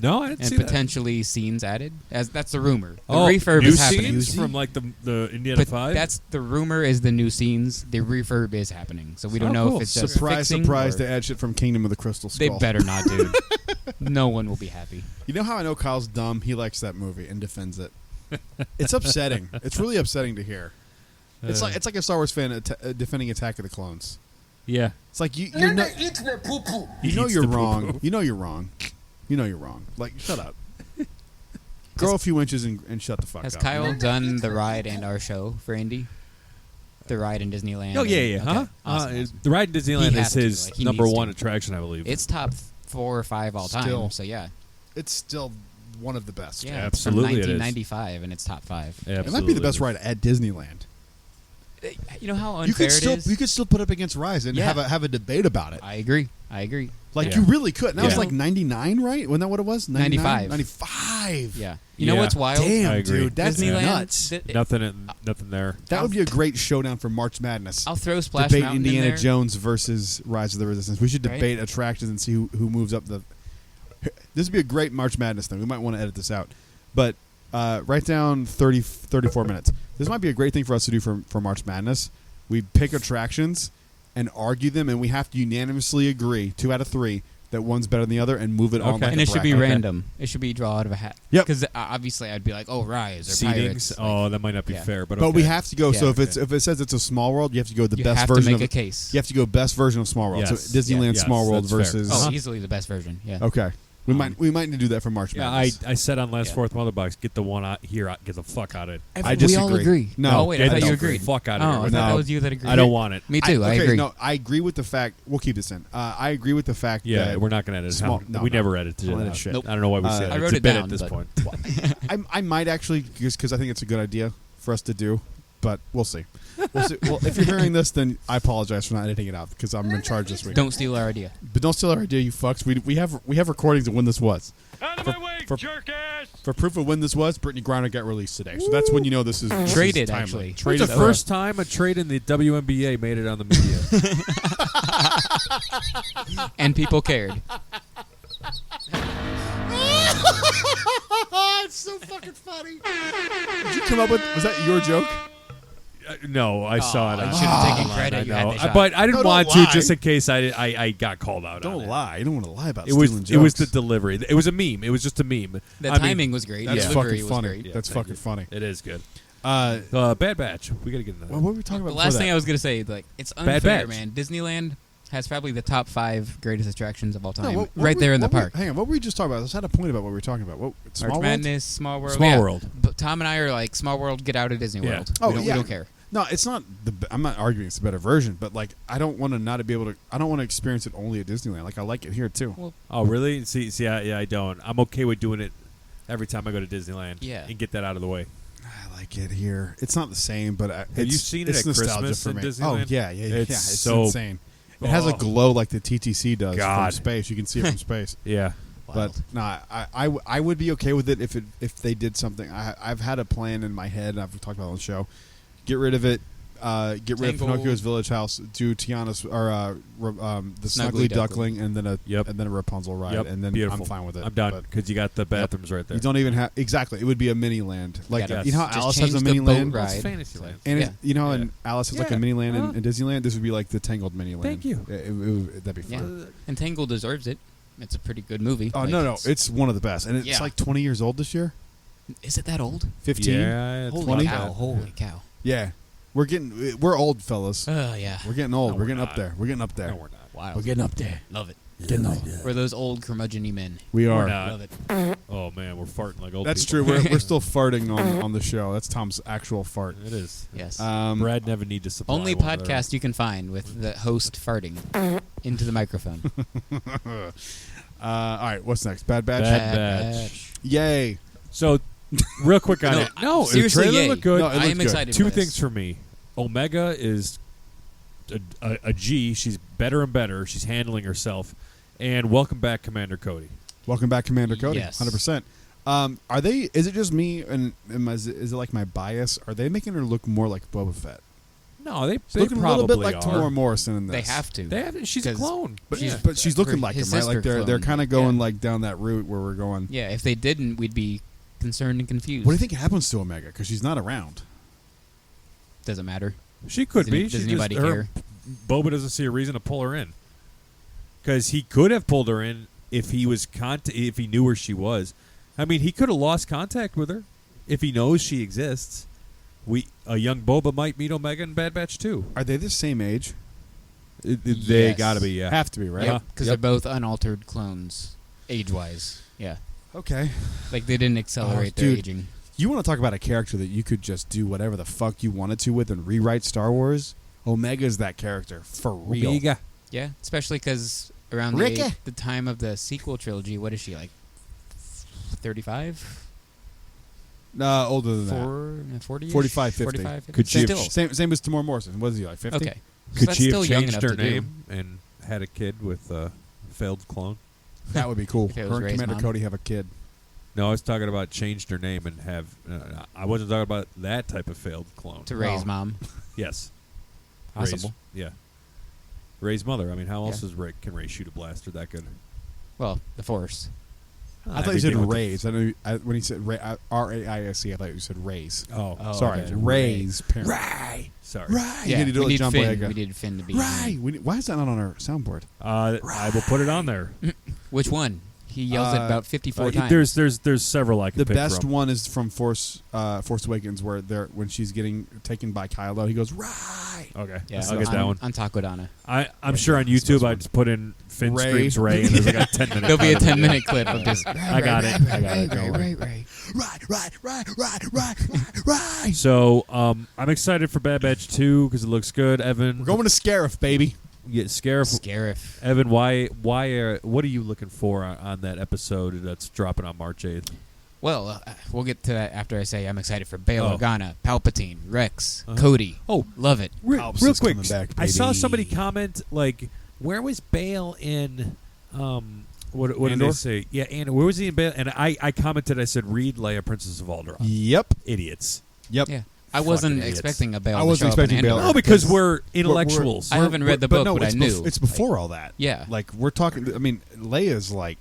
no, I didn't and see that. potentially scenes added? As that's the rumor. The Oh, refurb new is happening. scenes from like the Indiana But 5. that's the rumor is the new scenes. The refurb is happening, so we don't Oh, know cool. if it's just Surprise, fixing surprise! or- They add shit from Kingdom of the Crystal They Skull. better not, dude. No one will be happy. You know how I know Kyle's dumb? He likes that movie and defends it. It's upsetting. It's really upsetting to hear. It's like a Star Wars fan defending Attack of the Clones. yeah. It's like you're not. He You know eats you're the wrong. poo-poo. You know you're wrong. You know you're wrong. Like shut up. Grow a few inches and shut the fuck Has up. Kyle done the ride and our show for Indy? The ride in Disneyland. Oh yeah, and- yeah. okay, Huh? awesome. The ride in Disneyland He is has to, his like, he number needs one to. attraction, I believe. It's top 4 or 5 all time. Still. So yeah, It's still one of the best. yeah, Absolutely it It's is. from 1995, and it's top 5. It might be the best ride at Disneyland. You know how You unfair could still it is. you could still put up against Rise and Yeah. have a debate about it. I agree. Like Yeah. you really could. And that was Yeah. like 99, right? Wasn't that what it was? 95. 95. Yeah. You know Yeah. what's wild? Damn, I agree. dude, that's Disneyland. nuts. nothing there. That would be a great showdown for March Madness. I'll throw Splash Debate Mountain Indiana in there. Jones versus Rise of the Resistance. We should Right. debate attractions and see who moves up the. This would be a great March Madness thing. We might want to edit this out, but Write down 34 minutes. This might be a great thing for us to do for March Madness. We pick attractions and argue them, and we have to unanimously agree, 2 out of 3, that one's better than the other, and move it on. Okay. Like And a it should be bracket. random. It should be draw out of a hat. Yep. Because obviously I'd be like, oh, Rise or Seedings. Pirates. Oh, that might not be yeah. fair, but But okay. we have to go. So Yeah. if it says it's a Small World, you have to go the you best have version to make of a case. You have to go best version of Small World. Yes. So Disneyland Yes, Small World that's fair. versus. Oh, easily the best version. Yeah. Okay. We might need to do that for March Yeah, Madness. I said on last Yeah. Fourth Mother Box, get the one out here, get the fuck out of it. I We all disagree. agree. No. Oh, wait, I Get thought the you agreed. fuck out Oh, of I here. thought No. that was you that agreed. I don't want it. Me too. I agree. No, I agree with the fact. We'll keep this in. I agree with the fact Yeah, that we're not going to edit it. Small- out. no, we no. never edited Don't it. edit out. shit. Nope. I don't know why we said I it. wrote It's it a bit down, at this but- point. I might actually, just because I think it's a good idea for us to do, but we'll see. Well, if you're hearing this, then I apologize for not editing it out because I'm in charge this week. Don't steal our idea. But don't steal our idea, you fucks. We have recordings of when this was. Out of my way, jerk ass! For proof of when this was, Brittany Griner got released today, so that's when you know this is Traded, timely. actually. It's Traded. the first time a trade in the WNBA made it on the media. And people cared. It's so fucking funny. Did you come up with? Was that your joke? No, I saw it. you on- should have taken online, credit. I You had know. the shot. But I didn't No, don't want lie. to, just in case I got called out. on Don't it. lie. You don't want to lie about It was stealing jokes. it was the delivery. It was a meme. It was just a meme. The I mean, timing was great. That's The fucking delivery was funny. great. Yeah, That's thank fucking you. funny. It is good. Uh, Bad Batch. We got to get into that. what were we talking The about? last before thing that? I was gonna say, like, it's Bad unfair, Batch. man. Disneyland has probably the top 5 greatest attractions of all No, time, what right were- there in the what were- park. Hang on, what were we just talking about? Let's had a point about what we were talking about. What, Small March World? Madness, Small World. Small yeah. World. But Tom and I are like, Small World, get out of Disney Yeah. World. Oh, we yeah. don't care. No, it's not. I'm not arguing it's a better version, but like I don't want to not be able to. I don't want to experience it only at Disneyland. Like I like it here too. Oh, really? See, yeah, I don't. I'm okay with doing it every time I go to Disneyland. Yeah. And get that out of the way. I like it here. It's not the same, but Have you seen it it's at nostalgia Christmas for in me. Disneyland? Oh yeah. It's It's so- insane. It has a Oh. glow like the TTC does God. from space. You can see it from space. Yeah. But no, I would be okay with it if they did something. I've had a plan in my head, and I've talked about it on the show. Get rid of it. Get rid of Tangled. Pinocchio's Village House. Do Tiana's or the Snuggly Snuggly Duckling, and then Yep. a Rapunzel ride, Yep. and then Beautiful. I'm fine with it. I'm done But because you got the bathrooms right there. you don't even have exactly. It would be a mini land, like Gotta you know how just Alice has a change mini the boat land, ride. It's Fantasyland. and Yeah. you know, Yeah. and Alice has like Yeah. a mini land Uh-huh. in Disneyland. This would be like the Tangled mini land. Thank you. That'd be Yeah. fun. And Tangled deserves it. It's a pretty good movie. Oh Like, no, it's one of the best, and it's Yeah. like 20 years old this year. Is it that old? 15. Yeah, it's Holy 20? cow! Holy cow! Yeah, we're old fellas. Oh yeah. We're getting old. No, we're we're getting up not. there. We're getting up there. No, we're not. Wow. We're getting up there. Love it. Getting up. We're those old curmudgeon-y men. We are. not. Love it. Oh man, we're farting like old That's people. true. We're still farting on the show. That's Tom's actual fart. It is. Yes. Brad never need to supply Only one of their- podcast you can find with the host farting into the microphone. All right, what's next? Bad Batch. Bad Batch. Yay! So, real quick on No, it. No, the seriously, trailer yay. looked good. No, it I looks am good. excited. Two for things this. for me. Omega is a G. She's better and better. She's handling herself. And welcome back, Commander Cody. Welcome back, Commander Cody. Yes. 100%. Are they? Is it just me? And is it like my bias? Are they making her look more like Boba Fett? No, they It's looking a probably little bit like are. Tamora Morrison in They this. have to. They have, she's a 'Cause- clone. But Yeah. she's looking like him, His right? Like sister they're cloned. kind of going Yeah. like down that route where we're going. Yeah, if they didn't, we'd be concerned and confused. What do you think happens to Omega? Because she's not around. Doesn't matter. She could Does be. any- does She anybody just, care? Boba doesn't see a reason to pull her in. Because he could have pulled her in if he was if he knew where she was. I mean, he could have lost contact with her if he knows she exists. A young Boba might meet Omega in Bad Batch too. Are they the same age? They Yes. got to be, yeah. Have to be, right? Yeah, because they're both unaltered clones, age-wise. Yeah, Okay. like they didn't accelerate their dude. aging. You want to talk about a character that you could just do whatever the fuck you wanted to with and rewrite Star Wars? Omega's that character for real. Omega. Yeah, especially because around Ricky. the time of the sequel trilogy, what is she, like 35? Older than that. 40? 45, 50. 45, 50? Could she have- Still. Same as Tamora Morrison. What is he like? 50? Okay. So Could that's she still have young changed enough her to do. name and had a kid with a failed clone? That would be cool. If it was Her and Rey's Commander mom. Cody have a kid. No, I was talking about changed her name and have. I wasn't talking about that type of failed clone. To Ray's Oh. mom. Yes. Possible. Ray's, yeah. Ray's mother. I mean, how else Yeah. can Ray shoot a blaster that good? Well, the Force. I thought you said raise. When he said R-A-I-S-E, I thought you said raise. Oh, Sorry, okay. Ray's parents. Ray. Sorry. Ray. Yeah, You need to do we like need John Finn. Boyega. We need Finn to be Ray. Why is that not on our soundboard? I will put it on there. Which one? He yells it about 54 times. There's several I can The pick best from. one is from Force Awakens, where when she's getting taken by Kylo, he goes Ray. Okay, Yeah, I'll get that one. On Takodana. I'm sure on YouTube I just put in Finn Ray. screams Ray, and there's like a 10 minute. There'll be a 10-minute clip of just. I got it. Right. So I'm excited for Bad Batch 2 because it looks good. Evan, We're going to Scarif, baby. Yeah, Scarif. Scarif. Evan, what are you looking for on that episode that's dropping on March 8th? Well, we'll get to that after I say I'm excited for Bail Oh. Organa, Palpatine, Rex, Cody. Oh, love it. Alps Real is quick, coming back, I saw baby. somebody comment like, "Where was Bale in?" What did Andor? they say? Yeah, and where was he in Bale? And I commented. I said, "Read Leia, Princess of Alderaan." Yep. Idiots. Yep. Yeah. I wasn't idiots. expecting a Bail I to wasn't show up in expecting Bail. Andor. Oh, because we're intellectuals. I haven't read the book, but I it's knew. It's before all that. Yeah. Like, we're talking, I mean, Leia's like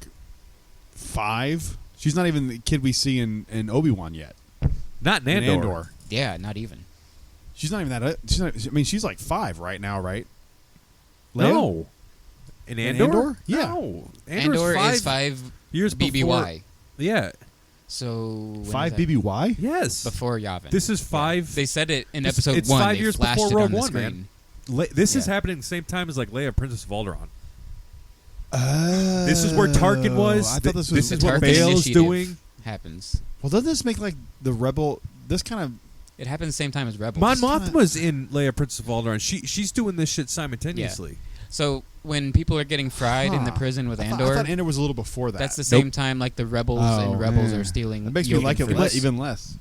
5. She's not even the kid we see in Obi-Wan yet. Not in In Andor. Andor. Yeah, not even. She's not even that. She's like 5 right now, right? Leia? No. In In Andor? Andor? Yeah. No. Andor Andor's is 5 years BBY. before. Yeah. So when 5 is that? BBY? Yes. Before Yavin. This is 5. They said it in It's- episode it's 1. 5 They years flashed before it Rogue on the One, screen. man. This is Yeah. happening at the same time as like Leia, Princess of Alderaan. This is where Tarkin was. I thought this was. This is The what Tarkin Bale's initiative doing. happens. Well, doesn't this make like the Rebel? This kind of. It happens the same time as Rebels. Mon Mothma's in Leia, Princess of Alderaan. She's doing this shit simultaneously. So when people are getting fried in the prison with I Andor, thought Andor was a little before that. that's the same time like the Rebels and Rebels man. are stealing. That makes me Yoda like it fruits. even less.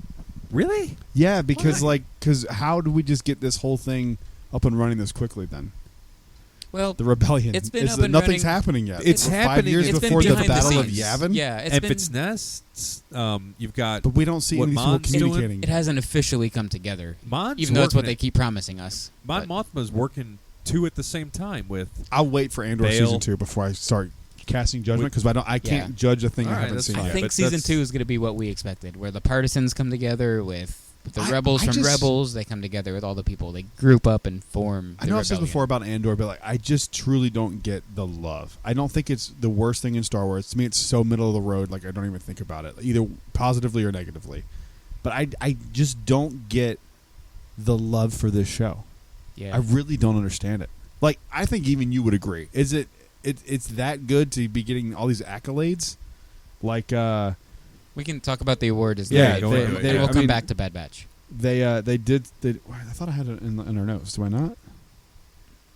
Really? Yeah, because Why? because how do we just get this whole thing up and running this quickly? Then Well, the rebellion. It's been Is up that and nothing's running. happening yet. It's We're 5 happening. years It's been before the behind the Battle of scenes. Yavin. Yeah, it's And been. Fitz Nests, you've got. But we don't see What any of these people Mon's doing? communicating. It hasn't officially come together, Mon's even though it's what working they it. keep promising us. Mon But Mothma's working 2 at the same time with. I'll wait for Andor Bale. season 2 before I start casting judgment because I can't Yeah. judge a thing All I right, haven't that's seen fine. I yet. think but season that's- 2 is going to be what we expected, where the partisans come together with the I rebels from just- Rebels. They come together with all the people. They group up and form. I the know I've said rebellion. before about Andor, but like I just truly don't get the love. I don't think it's the worst thing in Star Wars. To me, it's so middle of the road. Like I don't even think about it, either positively or negatively. But I just don't get the love for this show. Yeah, I really don't understand it. Like I think even you would agree. Is it's that good to be getting all these accolades? Like we can talk about the award as Yeah, later, they- and they- we'll I come mean- back to Bad Batch. they did. I thought I had it in our notes. Do I not?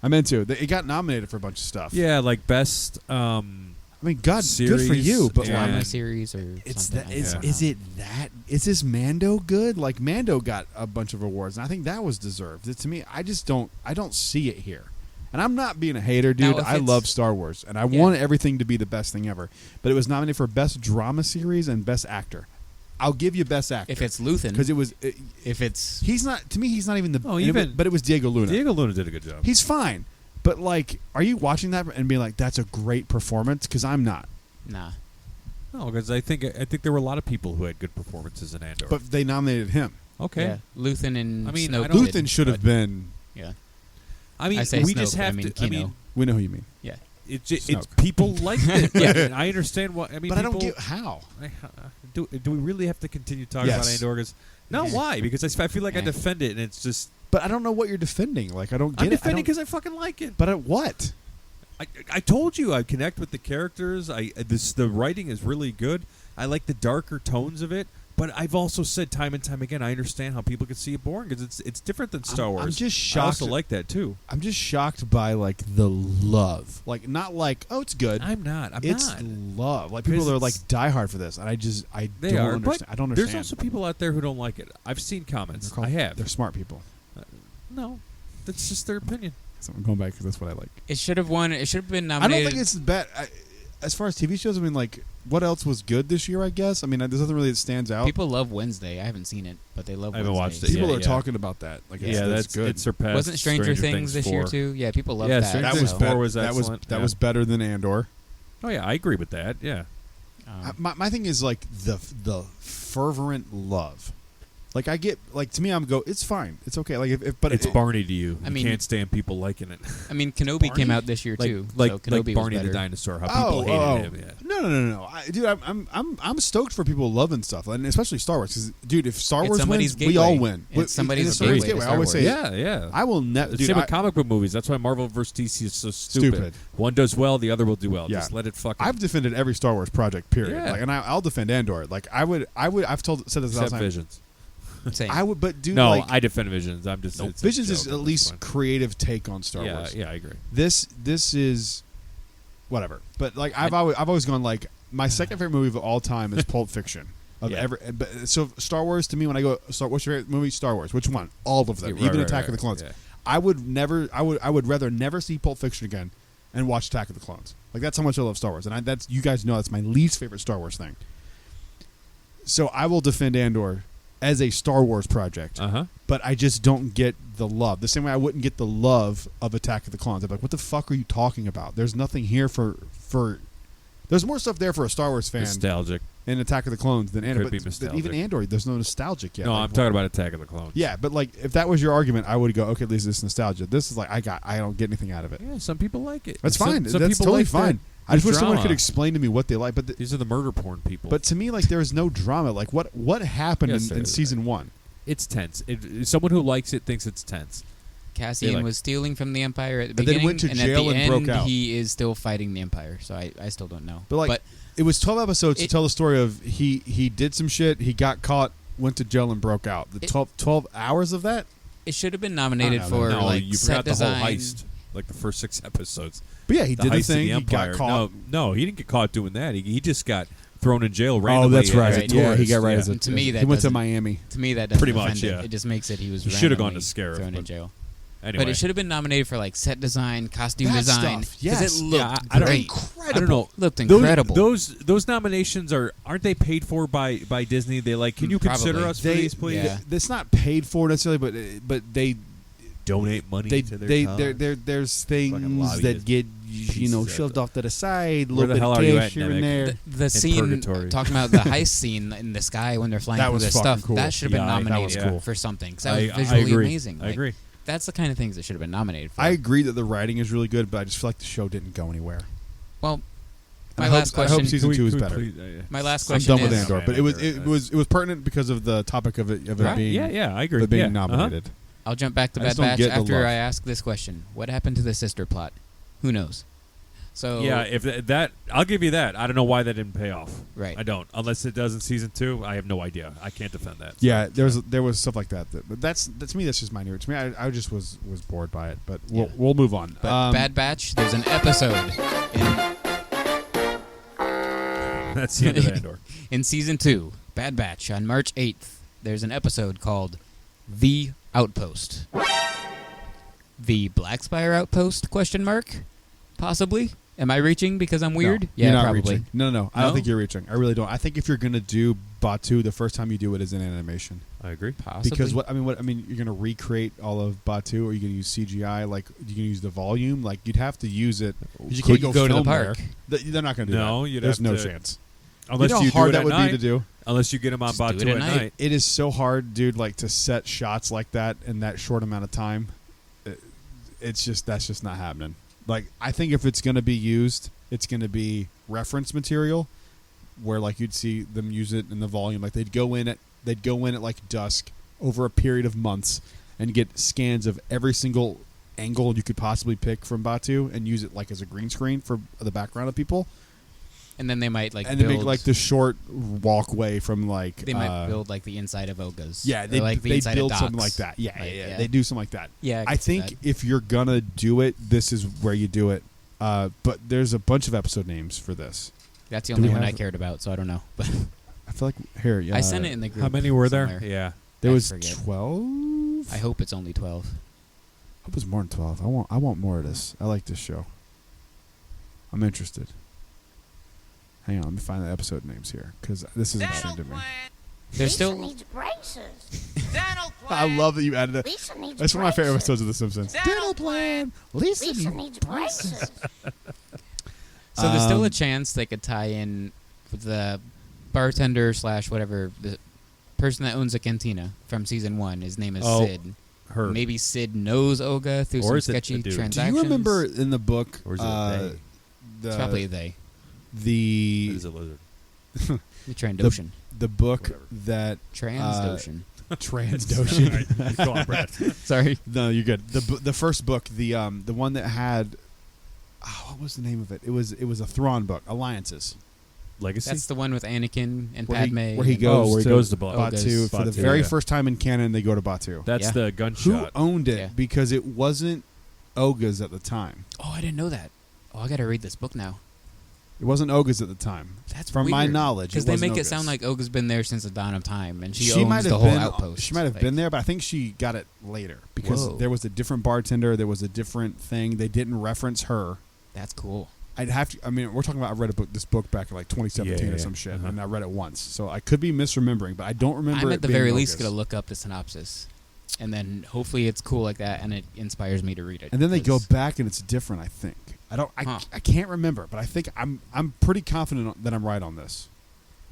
I meant to. It got nominated for a bunch of stuff. Yeah, like best. I mean, God, good for Series you. But and- like, Drama series or it's something. that. like Is that. is it that? Is this Mando good? Like Mando got a bunch of awards, and I think that was deserved. To me, I just don't. I don't see it here. And I'm not being a hater, dude. Now, if I it's- love Star Wars, and I Yeah. want everything to be the best thing ever. But it was nominated for Best Drama Series and Best Actor. I'll give you Best Actor If it's Luthen, because it was. if it's He's not. To me, he's not even the. Oh, and it even- was- but it was Diego Luna. Diego Luna did a good job. He's fine. But like, are you watching that and being like, "That's a great performance"? Because I'm not. nah. No, because I think there were a lot of people who had good performances in Andor. But they nominated him. okay. Yeah, Luthen and I mean, Snoke I don't- did, Luthen should have but- been. Yeah, I mean, I say we Snoke, just but I have mean to. I Kino. mean, We know who you mean. yeah. it's Snoke. people liked it. Yeah. And I understand what. I mean, But I don't people, get how. do we really have to continue talking about Yes. Andor? 'Cause- no, Yeah. why? Because I feel like I Yeah. defend it, and it's just But I don't know what you're defending. Like I don't get I'm it. defending because I fucking like it. But at what? I told you I connect with the characters. The writing is really good. I like the darker tones of it. But I've also said time and time again, I understand how people could see it boring because it's different than Star Wars. I'm just I shocked. also like that too. I'm just shocked by like the love. Like not like I'm good. I'm not. It's not. love. Like people Because are like it's- diehard for this, and I They don't are. understand. But I don't understand. there's also people out there who don't like it. I've seen comments. They're called- I have. They're smart people. No, that's just their opinion. So I'm going back because that's what I like. It should have won. It should have been I nominated. don't think it's bad. As far as TV shows, I mean, like, what else was good this year? I guess. I mean, there's nothing really that stands out. People love Wednesday. I haven't seen it, but they love. I haven't Wednesday. watched it. People Yeah, are yeah. talking about that. Like, it's, That's good. It surpassed. Wasn't Stranger Things this year 4. too? Yeah, people love Yeah, that. Stranger That Things was 4 bet- was that was excellent. that Yeah. was better than Andor. Oh yeah, I agree with that. Yeah. My thing is like the fervent love. Like I get like to me it's fine, it's okay. Like but it's Barney to you. I You mean- can't stand people liking it. I mean, Kenobi came out this year too. Like so Kenobi Barney was the better. dinosaur. How people hated him. Yeah. No. Dude, I'm stoked for people loving stuff, and especially Star Wars. Because, dude, if Star It's Wars somebody's wins, we all gateway. win. It's somebody's It's somebody's gateway to I always Star say, Wars. Yeah. I will never. The Dude, same with comic book movies. That's why Marvel vs. DC is so stupid. One does well, the other will do well. Yeah. Just let it fucking. I've defended every Star Wars project. Period. Yeah. Like, and I'll defend Andor. Like I've said this all the Except time. Visions. Same. I would, but dude, No, like, I defend Visions. I'm just. it's a Visions joke is at at this least point. creative take on Star Wars. Yeah, I agree. This is whatever. But like I've always gone like my second favorite movie of all time is Pulp Fiction. So Star Wars to me when I go what's your favorite movie? Star Wars. Which one? All of them, Yeah, even right, Attack right, of the Clones. yeah. I would rather never see Pulp Fiction again and watch Attack of the Clones. Like that's how much I love Star Wars, and that's you guys know that's my least favorite Star Wars thing. So I will defend Andor as a Star Wars project, but I just don't get the love. The same way I wouldn't get the love of Attack of the Clones. I'm like, what the fuck are you talking about? There's nothing here for. There's more stuff there for a Star Wars fan Nostalgic. in Attack of the Clones than Andor. Could be But nostalgic. even Andor, there's no nostalgic yet. No, Like, I'm talking about Attack of the Clones. Yeah, but like if that was your argument, I would go, okay, at least it's nostalgia. This is like I don't get anything out of it. Yeah, some people like it. That's Some- fine. some That's people totally like fine. the I just wish someone drama. could explain to me what they like. But These are the murder porn people. but to me, like there is no drama. Like what happened Yes, there in is. season 1? it's tense. Someone who likes it thinks it's tense. Cassian like- was stealing from the Empire at the And then beginning, went to and jail at the and end, broke out. he is still fighting the Empire. So I still don't know. But like it was 12 episodes to tell the story of he did some shit, he got caught, went to jail and broke out. The 12 hours of that? It should have been nominated I don't for No, like you set forgot the design. whole heist, like the first 6 episodes. But yeah, he did the heist of thing, he Empire. got caught. No, he didn't get caught doing that. He just got thrown in jail randomly. Oh, that's right. as a Right. Yeah, he tourist. got right Yeah. as a And to me, that he went to doesn't- Miami. To me, that doesn't Pretty much, offend it. yeah. It just makes it he was He should have gone randomly to Scarif, thrown in but- jail. Anyway, But it should have been nominated for like set design, costume That design. stuff, 'cause yes. it looked Yeah, I don't- great. I don't know. Looked incredible. Those nominations aren't they paid for by Disney? They like, can you consider Probably. us for these, please? Yeah. It's not paid for necessarily, but they Donate money they to their they cause. there's Fucking things lobbyists. that get Pieces of shoved the- off to the side, a Where little the bit hell of are you cash at, here and Nemec? there. The scene purgatory. talking about the heist scene in the sky when they're flying That through was the fucking stuff cool. that should have been Yeah, that nominated was cool. for something. 'Cause that was I visually agree. amazing. I Like, agree. That's the kind of things that should have been nominated for. I agree that the writing is really good, but I just feel like the show didn't go anywhere. Well, I my hope- last I hope question. season 2 is better. My last I'm question done with is. Andor, but it was pertinent because of the topic of it Right. being Yeah, I agree. of it being Yeah, nominated. I'll jump back to I Bad just don't Batch get the after love. I ask this question. What happened to the sister plot? Who knows? So Yeah, if that, I'll give you that. I don't know why that didn't pay off. Right. I don't. Unless it does in season 2, I have no idea. I can't defend that. Yeah, there was stuff like that. But that's me. That's just my new. To me, I just was bored by it. But we'll move on. But Bad Batch, there's an episode That's the end of Andor. in season 2, Bad Batch, on March 8th. There's an episode called The Outpost. The Black Spire Outpost? Question mark? Possibly. Am I reaching because I'm weird? No, Yeah, you're not probably. reaching. No. I No? don't think you're reaching. I really don't. I think if you're gonna do Batu, the first time you do it is in animation. I agree. Possibly. Because you're gonna recreate all of Batu, or you're gonna use CGI, like you can use the volume, like you'd have to use it. 'Cause you Could can't you go to the film park? there. They're not gonna do No, that. you'd There's have no to- chance. Unless you know you how hard do it that at would night. be to do. Unless you get them on Just do Batu it at at night. It is so hard, dude. Like to set shots like that in that short amount of time. That's just not happening. Like I think if it's gonna be used, it's gonna be reference material, where like you'd see them use it in the volume. Like they'd go in at like dusk over a period of months and get scans of every single angle you could possibly pick from Batu and use it like as a green screen for the background of people. And then they might And build, they make like the short walkway from like they might build like the inside of Oga's. yeah, Or, they like the they inside build of something Doc's. like that. Yeah, Like, yeah, they do something like that. Yeah, I I could see think that. if you're gonna do it, this is where you do it. But there's a bunch of episode names for this. That's the Do only we one I have- cared about, so I don't know. But I feel like here, yeah. I sent it in the group. How many were there? somewhere. Yeah. There I was forget. 12. I hope it's only 12. I hope it's more than 12. I want more of this. I like this show. I'm interested. Hang on, let me find the episode names here because this is interesting to me. There's still needs braces. I love that you added that. Lisa needs That's one of my favorite braces. episodes of The Simpsons. Dental plan. Lisa Lisa needs braces. so there's still a chance they could tie in the bartender / whatever, the person that owns a cantina from season 1, his name is Sid. Her. Maybe Sid knows Olga through Or some is it a sketchy dude? transactions. Do you remember in the book? Or is it a they? It's probably they. The It is a lizard. The Trandoshan. the book Whatever. that Transdoshan. Transdoshan. Go on, Brad. Sorry. No, you're good. The first book, the one that had what was the name of it? It was a Thrawn book, Alliances. Legacy? That's the one with Anakin and Where he- Padme. where he and- goes where he to goes to Batu. Batu for the Batu, very yeah. first time in canon. They go to Batu. That's Yeah. the Who gunshot. owned it? Yeah. Because it wasn't Oga's at the time. Oh, I didn't know that. Oh, I got to read this book now. It wasn't Oga's at the time. That's from my weird. knowledge. Because they wasn't make it Oga's. sound like Olga's been there since the dawn of time, and she She owns might the have whole been. outpost. She might have Like, been there, but I think she got it later because Whoa. there was a different bartender. There was a different thing. They didn't reference her. That's cool. I'd have to. I mean, we're talking about. I read this book back in like 2017 Yeah, or some shit, uh-huh. and I read it once, so I could be misremembering, but I don't remember. I'm it at the being very least Oga's. going to look up the synopsis, and then hopefully it's cool like that, and it inspires me to read it. And then they go 'cause- back, and it's different. I think. Huh. I can't remember, but I think I'm pretty confident that I'm right on this.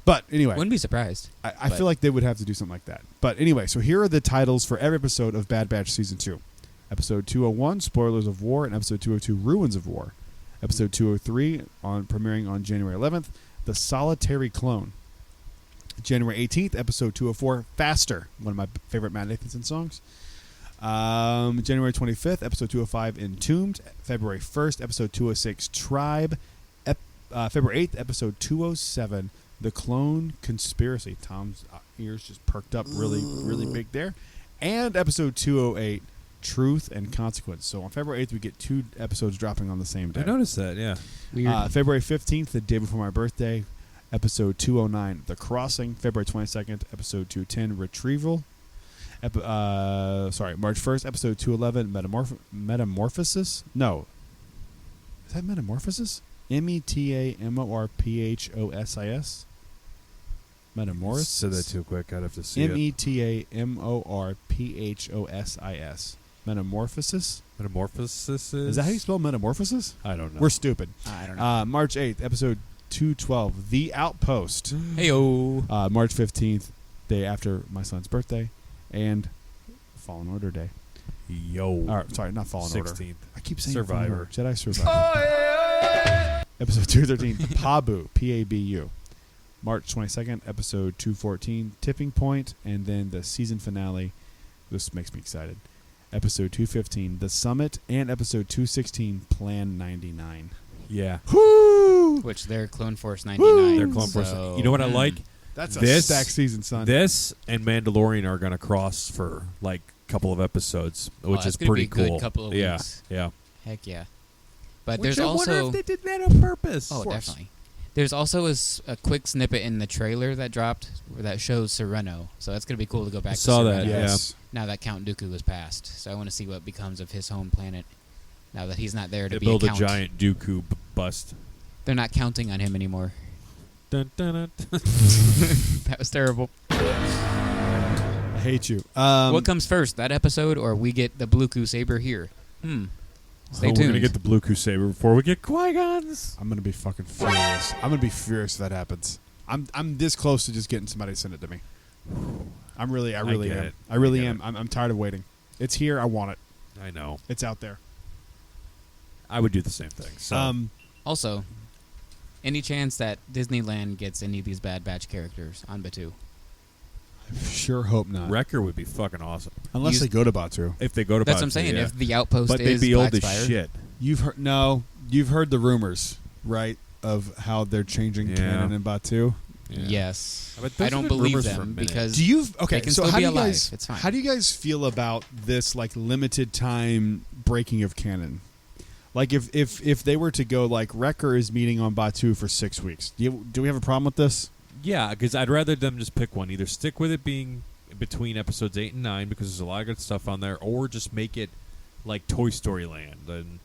But anyway, Wouldn't be surprised. I feel like they would have to do something like that. But anyway, so here are the titles for every episode of Bad Batch Season 2. Episode 201, Spoilers of War, and Episode 202, Ruins of War. Episode 203, premiering on January 11th, The Solitary Clone. January 18th, Episode 204, Faster, one of my favorite Matt Nathanson songs. January 25th, Episode 205, Entombed. February 1st, Episode 206, Tribe. February 8th, Episode 207, The Clone Conspiracy. Tom's ears just perked up really, really big there. And Episode 208, Truth and Consequence. So on February 8th, we get 2 episodes dropping on the same day. I noticed that, yeah. Weird. February 15th, the day before my birthday, Episode 209, The Crossing. February 22nd, Episode 210, Retrieval. March 1st, Episode 211, Metamorphosis. No. Is that Metamorphosis? Metamorphosis? Metamorphosis? Said that too quick. I'd have to see it. Metamorphosis. Metamorphosis? Metamorphosis? Is that how you spell metamorphosis? I don't know. We're stupid. I don't know. March 8th, Episode 212, The Outpost. Heyo. March 15th, day after my son's birthday, and Fallen Order Day. Sorry, not Fallen Order. 16th. I keep saying Survivor. Fallen Order. Jedi Survivor. Episode 213, Pabu, P-A-B-U. March 22nd, Episode 214, Tipping Point, and then the season finale. This makes me excited. Episode 215, The Summit, and Episode 216, Plan 99. Yeah. Woo! Which they're Clone Force 99. Woo! They're Clone Force. You know what I like? That's a This- stacked season, son. This and Mandalorian are going to cross for like a couple of episodes, which that's is gonna pretty be a good cool. couple of yeah, weeks. yeah. Heck yeah. But Which there's I also... wonder if they did that on purpose. Oh, definitely. There's also a quick snippet in the trailer that dropped that shows Sereno. So that's going to be cool to go back to saw Sereno that, Yes. now that Count Dooku is passed. So I want to see what becomes of his home planet now that he's not there to They be build a a count. giant Dooku bust. They're not counting on him anymore. Dun, dun, dun. That was terrible. I hate you. What comes first, that episode, or we get the Bluku saber here? Stay We're tuned. gonna get the Blue Saber before we get Qui-Gon's. I'm gonna be fucking furious. I'm gonna be furious if that happens. I'm this close to just getting somebody to send it to me. I really get am. it. I really I get am. it. I'm tired of waiting. It's here. I want it. I know. It's out there. I would do the same thing. So Also, any chance that Disneyland gets any of these Bad Batch characters on Batu? I sure hope not. Wrecker would be fucking awesome Unless they go to Batu. if they go to. That's what Batu, I'm saying. yeah. If the outpost but they'd is be Black old as Spire, shit. You've heard the rumors, right, of how they're changing Yeah. canon in Batu. Yes. But those I don't have been believe rumors for a them minute. because Do you okay? they can so still how be do you alive. guys It's fine. how do you guys feel about this like limited time breaking of canon? Like if they were to go like Wrecker is meeting on Batu for 6 weeks, do we have a problem with this? Yeah, because I'd rather them just pick one. Either stick with it being between episodes 8 and 9 because there's a lot of good stuff on there, or just make it like Toy Story Land and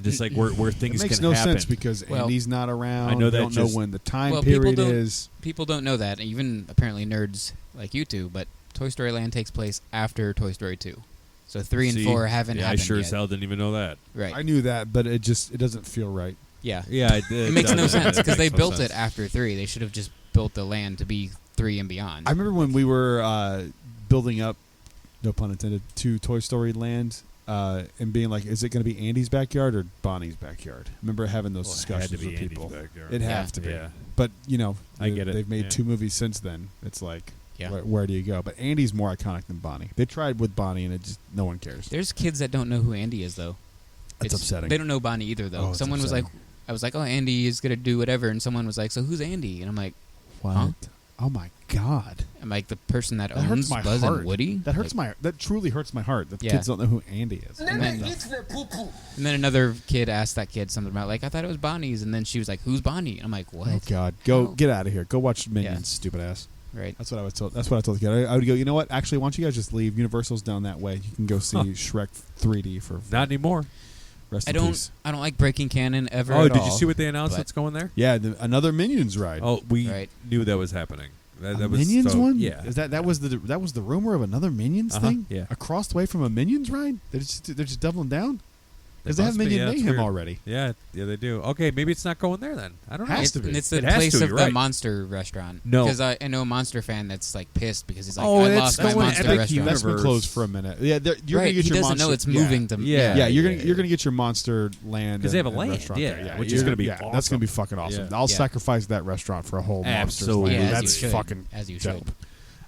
just like where things It makes can no happen. sense because Well, Andy's not around. I know we that don't know just- when the time Well, people period don't- is. people don't know that. Even apparently nerds like you two. But Toy Story Land takes place after Toy Story 2, so 3 and See? 4 haven't yeah, happened I sure yet. as hell didn't even know that. Right. I knew that, but it doesn't feel right. Yeah. Yeah, It makes no does. sense because they makes no built sense. it after 3. They should have just built the land to be 3 and beyond. I remember when we were building up, no pun intended, to Toy Story Land, and being like, is it going to be Andy's backyard or Bonnie's backyard? I remember having those Well, it had discussions to be with Andy's people. backyard. It Yeah. has to be. Yeah. But, I get it. They've made Yeah. 2 movies since then. It's like, Yeah. where do you go? But Andy's more iconic than Bonnie. They tried with Bonnie, and it just no one cares. There's kids that don't know who Andy is, though. It's upsetting. They don't know Bonnie either, though. Oh, it's Someone was like, upsetting. I was like, oh, Andy is going to do whatever. And someone was like, so who's Andy? And I'm like, What? Huh? Oh my God! I'm like, the person that That hurts owns my Buzz heart. and Woody? That hurts Like, That truly hurts my heart. That Yeah. kids don't know who Andy is. And then another kid asked that kid something about, like, I thought it was Bonnie's. And then she was like, who's Bonnie? And I'm like, what? Oh God! Go How? get out of here. Go watch Minions, Yeah. stupid ass. Right. That's what I was told. That's what I told the kid. I would go. You know what? Actually, why don't you guys just leave? Universal's down that way. You can go see Shrek 3D for Not anymore. rest I in don't peace. like breaking canon ever. Oh, at did you all, see what they announced but- that's going there? Yeah, another Minions ride. Oh, we Right. knew that was happening. A That was Minions so- one? Yeah. Is that was the rumor of another Minions Uh-huh, thing? yeah. Across the way from a Minions ride? They're just doubling down because they have must be, Minion yeah, it's Mayhem weird. already. Yeah, they do. Okay, maybe it's not going there then. I don't know. Has It's, to be. and it's the It has place to, of you're the right. Monster restaurant. No. Because I know a Monster fan that's like pissed because he's like, Oh, I that's lost my going Monster Epic restaurant. That's been Universe. closed for a minute. Yeah, you're Right, gonna get he your doesn't monster. know it's yeah. moving to Yeah. You're gonna get your Monster Land 'Cause they have a and land, restaurant yeah, there. which is you're gonna be That's awesome. gonna be fucking awesome. Yeah. I'll Yeah. sacrifice that restaurant for a whole Monsters Absolutely. land. Yeah, as That's you should. fucking As you should. dope.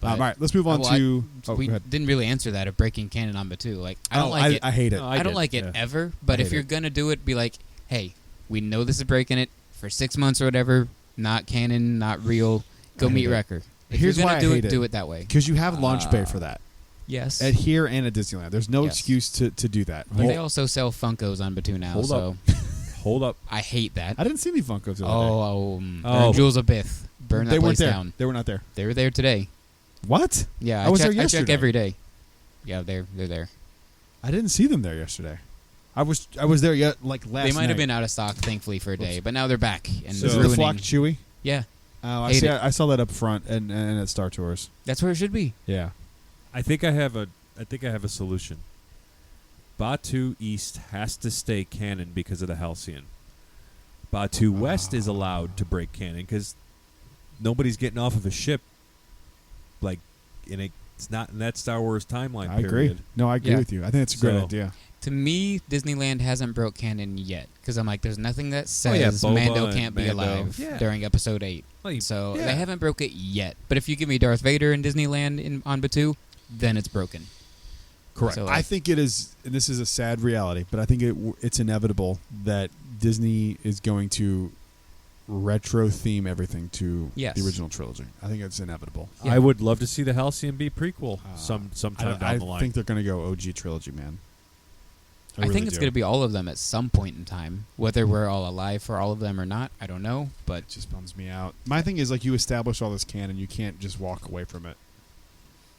But- All right, let's move on Well, to. we go ahead. didn't really answer that of breaking canon on Batu. Like, I don't like it. I hate it. No, I don't did, like it yeah. ever. But I if hate you're it. gonna do it, be like, hey, we know this is breaking it for 6 months or whatever. Not canon, not real. Go I meet hate it. Wrecker. If Here's you're why gonna I do hate it, it. do it that way. Because you have launch bay for that Yes. at here and at Disneyland. There's no Yes. excuse to do that. But they also sell Funkos on Batu now, Hold so Hold up. I hate that. I didn't see any Funkos the other day. Oh, Oh. Jewels of Bith. Burn that They weren't place there. down. They were not there. They were there today. What? Yeah, I was there I check yesterday. every day. Yeah, they're there. I didn't see them there yesterday. I was there yet last They might have night. been out of stock, thankfully, for a day, but now they're back and So- Is it the ruining. flock chewy? Yeah, Oh, I Hate see. it. I saw that up front and at Star Tours. that's where it should be. Yeah. I think I have a solution. Batu East has to stay canon because of the Halcyon. Batu West is allowed to break canon because nobody's getting off of a ship. Like, it's not in that Star Wars timeline. I agree. period. No, I agree Yeah. with you. I think it's a great So- idea. To me, Disneyland hasn't broke canon yet because I'm like, there's nothing that Oh, yeah, says Boba Mando and can't be Mando. alive Yeah. during Episode 8. Well, you- So yeah. they haven't broke it yet. But if you give me Darth Vader in Disneyland on Batu, then it's broken. Correct. So, I like- think it is, and this is a sad reality, but I think it's inevitable that Disney is going to retro theme everything to Yes. the original trilogy. I think it's inevitable. Yeah. I would love to see the Halcyon be prequel sometime down the I line. think they're going to go OG trilogy, man. I think it's going to be all of them at some point in time. Whether we're all alive for all of them or not, I don't know. But It just bums me out. My thing is, like, you establish all this canon, you can't just walk away from it.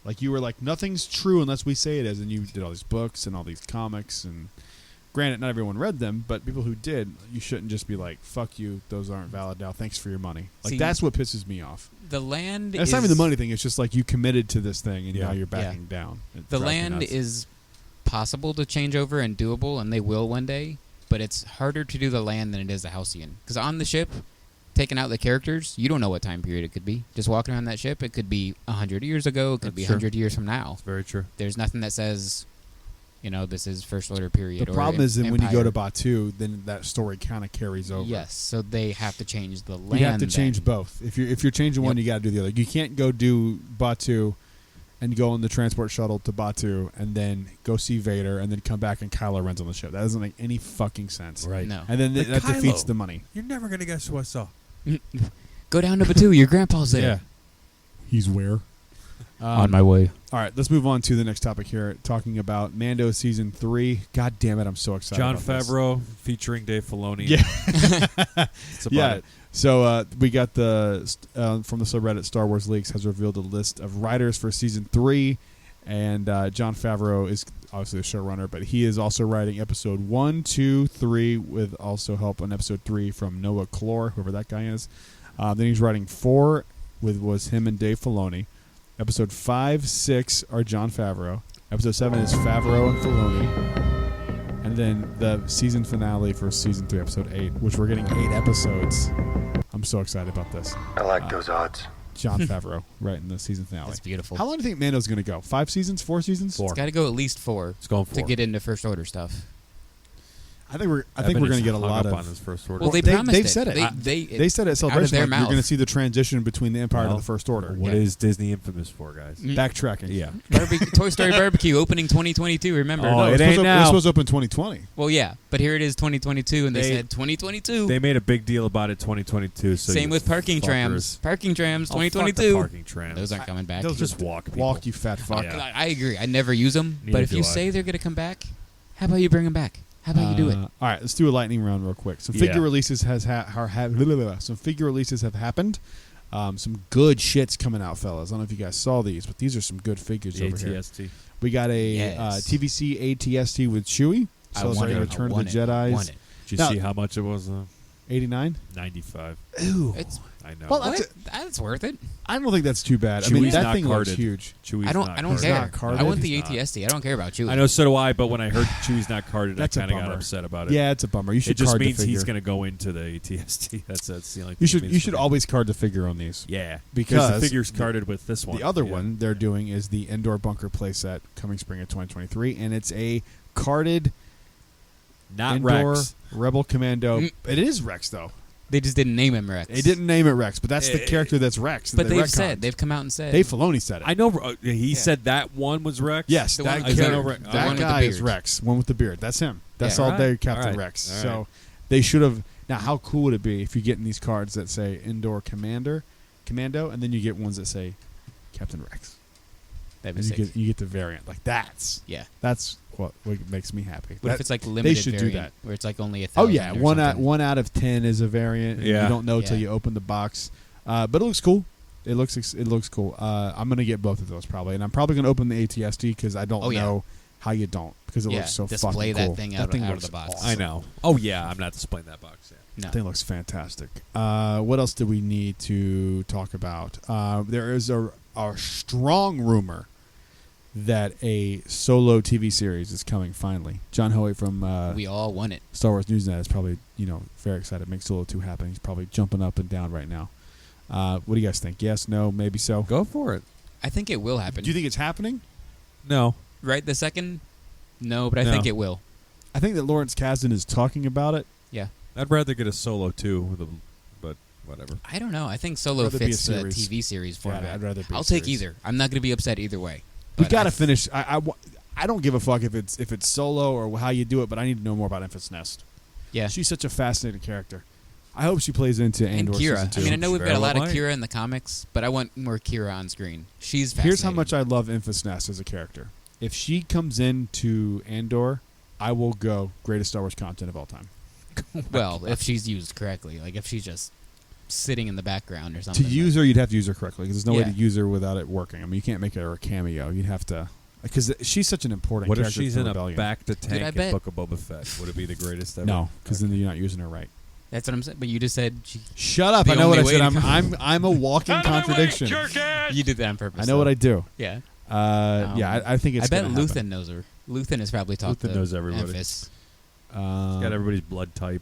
Like, you were like, nothing's true unless we say it is, and you did all these books and all these comics, and granted, not everyone read them, but people who did, you shouldn't just be like, fuck you, those aren't valid now, thanks for your money. Like, See, that's what pisses me off. the land And it's is not even the money thing, it's just like, you committed to this thing, and Yeah. now you're backing down. It The drives me land nuts. is possible to change over and doable, and they will one day. But it's harder to do the land than it is the Halcyon. Because on the ship, taking out the characters, you don't know what time period it could be. Just walking around that ship, it could be 100 years ago. It could That's be true. 100 years from now. It's very true. There's nothing that says, this is First Order period. The or problem is that when you go Empire. to Batu, then that story kind of carries over. Yes, so they have to change the land. You have to change then. both. If you're changing one, Yep. you got to do the other. You can't go do Batu and go on the transport shuttle to Batu and then go see Vader and then come back and Kylo Ren's on the ship. That doesn't make any fucking sense. Right. No. And then But that defeats Kylo. the money. You're never going to guess who I saw. Go down to Batu. Your grandpa's there. He's where? On my way. All right, let's move on to the next topic here, talking about Mando Season 3. God damn it, I'm so excited Jon about this. Favreau featuring Dave Filoni. Yeah. That's about Yeah. it. So we got the from the subreddit Star Wars Leaks has revealed a list of writers for Season 3, and Jon Favreau is obviously the showrunner, but he is also writing Episode 1, 2, 3, with also help on Episode 3 from Noah Clore, whoever that guy is. Then he's writing 4 was him and Dave Filoni. Episode 5, 6 are Jon Favreau. Episode 7 is Favreau and Filoni. And then the season finale for season 3, episode 8, which we're getting 8 episodes. I'm so excited about this. I like those odds. John Favreau, right in the season finale. That's beautiful. How long do you think Mando's going to go? 5 seasons? 4 seasons? 4. It's got to go at least 4. It's going 4. To get into First Order stuff. I think we're going to get a lot of. on his first order. Well, they promised they've it. said it. They said it at out of Celebration. their Like, you're mouth. going to see the transition between the Empire to the First Order. What is Disney infamous for, guys? Backtracking. Yeah. Toy Story Barbecue opening 2022. Remember? Oh, No, it it's ain't supposed to- now. It's supposed to open 2020. Well, yeah, but here it is, 2022, and they They- said 2022. They made a big deal about it 2022. So Same you with parking fuckers. trams. Parking trams, Oh, fuck the 2022. parking trams. Those aren't coming back. Those Just walk, people. Walk, you fat fuck. Yeah. I agree. I never use them, Neither but if do you I. say they're going to come back, how about you bring them back? How about you do it? All right, let's do a lightning round real quick. Some Yeah. figure releases some figure releases have happened. Some good shit's coming out, fellas. I don't know if you guys saw these, but these are some good figures The over here. ATST. We got a Yes. TVC ATST with Chewie. I So want it. Return I of the want it. I Jedi. want it. Did you Now- see how much it was? 89. 95. Ooh. It's I know. Well, what? That's worth it. I don't think that's too bad. I mean, Chewie's that not thing carded. looks huge. Chewie's I don't not care. carded. not carded. I want the He's not. ATST. I don't care about Chewie. I know, so do I. But when I heard Chewie's not carded, That's I a kind of got bummer. upset about it. Yeah, it's a bummer. You should It just card means the figure. he's going to go into the ATST. That's the only thing. You it should means you to should me. always card the figure on these. Yeah, Because the figure's carded with this one. The other Yeah. one they're doing is the Andor bunker playset coming spring of 2023, and it's a carded not Andor Rex. Rebel Commando. It is Rex though. They just didn't name him Rex. They didn't name it Rex, but that's the character that's Rex. But They they've retconned. said, they've come out and said. Dave Filoni said it. I know. He said that one was Rex. Yes, The that, one with the character- beard. that The one with the guy is beard. Rex. One with the beard. That's him. That's Yeah. all day, Alright, Captain alright, Rex. alright. So they should have. Now, how cool would it be if you get in these cards that say Andor Commando, and then you get ones that say Captain Rex, That'd be and sick. you get the variant. Like that's what makes me happy. What That- if it's like limited should do variant, that. where it's like only 1,000? Oh yeah, or one something? out of 10 is a variant. And Yeah. you don't know till Yeah. you open the box, but it looks cool. It looks cool. I'm gonna get both of those probably, and I'm probably gonna open the ATST because I don't Oh, yeah. know how you don't because it Yeah, looks so display fucking that cool. thing out of looks the box. awesome. I know. Oh yeah, I'm not displaying that box. Yeah. No. That thing looks fantastic. What else do we need to talk about? There is a strong rumor that a solo TV series is coming finally. John Hoyt from We all want it. Star Wars Newsnet is probably very excited to make Solo 2 happen. He's probably jumping up and down right now. What do you guys think? Yes, no, maybe so? Go for it. I think it will happen. Do you think it's happening? No. Right the second? No, but I No. think it will. I think that Lawrence Kasdan is talking about it. Yeah. I'd rather get a Solo too, but whatever. I don't know. I think Solo Rather be a fits the series. TV series format. I'd rather be a I'll take series. either. I'm not going to be upset either way. We But got to I- finish. I don't give a fuck if it's solo or how you do it, but I need to know more about Enfys Nest. Yeah. She's such a fascinating character. I hope she plays into And Andor Kira. season 2. I mean, I know we've got Very a lot well of might. Kira in the comics, but I want more Kira on screen. She's fascinating. Here's how much I love Enfys Nest as a character. If she comes into Andor, I will go greatest Star Wars content of all time. Well, if she's used correctly. Like, if she's just sitting in the background or something. To use her, you'd have to use her correctly because there's no way Yeah. to use her without it working. I mean, you can't make her a cameo. You'd have to, because she's such an important What if character she's for in Rebellion. a back to I tank bet. in Book of Boba Fett? Would it be the greatest ever? No, because then you're not using her right. That's what I'm saying. But you just said Shut up! The I know what I only said. way to I'm a walking Out of my way, contradiction. jerk ass! you did that on purpose. I know what I do. Yeah. I think it's. I bet gonna happen. Luthen knows her. Luthen has probably talked Luthen to knows everybody. Memphis. Got everybody's blood type,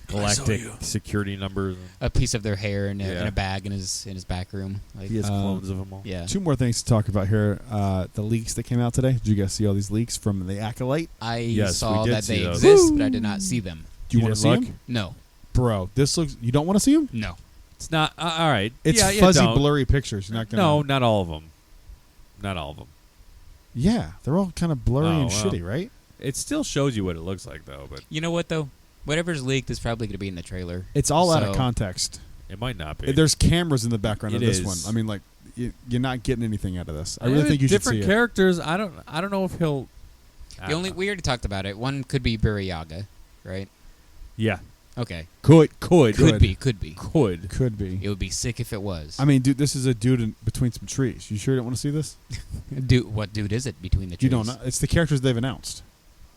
galactic security numbers. A piece of their hair in Yeah. a bag in his back room. Like, He has clones of them all. yeah. Two more things to talk about here. The leaks that came out today. Did you guys see all these leaks from the Acolyte? I Yes, saw we did that see they those. exist, but I did not see them. Do you want to see didn't them, No. bro? This looks. You don't want to see them? No. It's not all right. It's yeah, you fuzzy, don't. blurry pictures. You're not gonna. No, not all of them. Not all of them. Yeah, they're all kind of blurry Oh, and well. shitty, right? It still shows you what it looks like, though. But You know what, though? Whatever's leaked is probably going to be in the trailer. It's all out of So- context. it might not be. There's cameras in the background of It this is. one. I mean, like you're not getting anything out of this. I really think you should see different it. characters. I don't know if he'll. I The don't only know. we already talked about it. One could be Buryaga, right? Yeah, Okay. Could Could be. could. Could be. It would be sick if it was. I mean, dude, this is a dude in between some trees. You sure you don't want to see this? What dude is it between the trees? You don't know. It's the characters they've announced.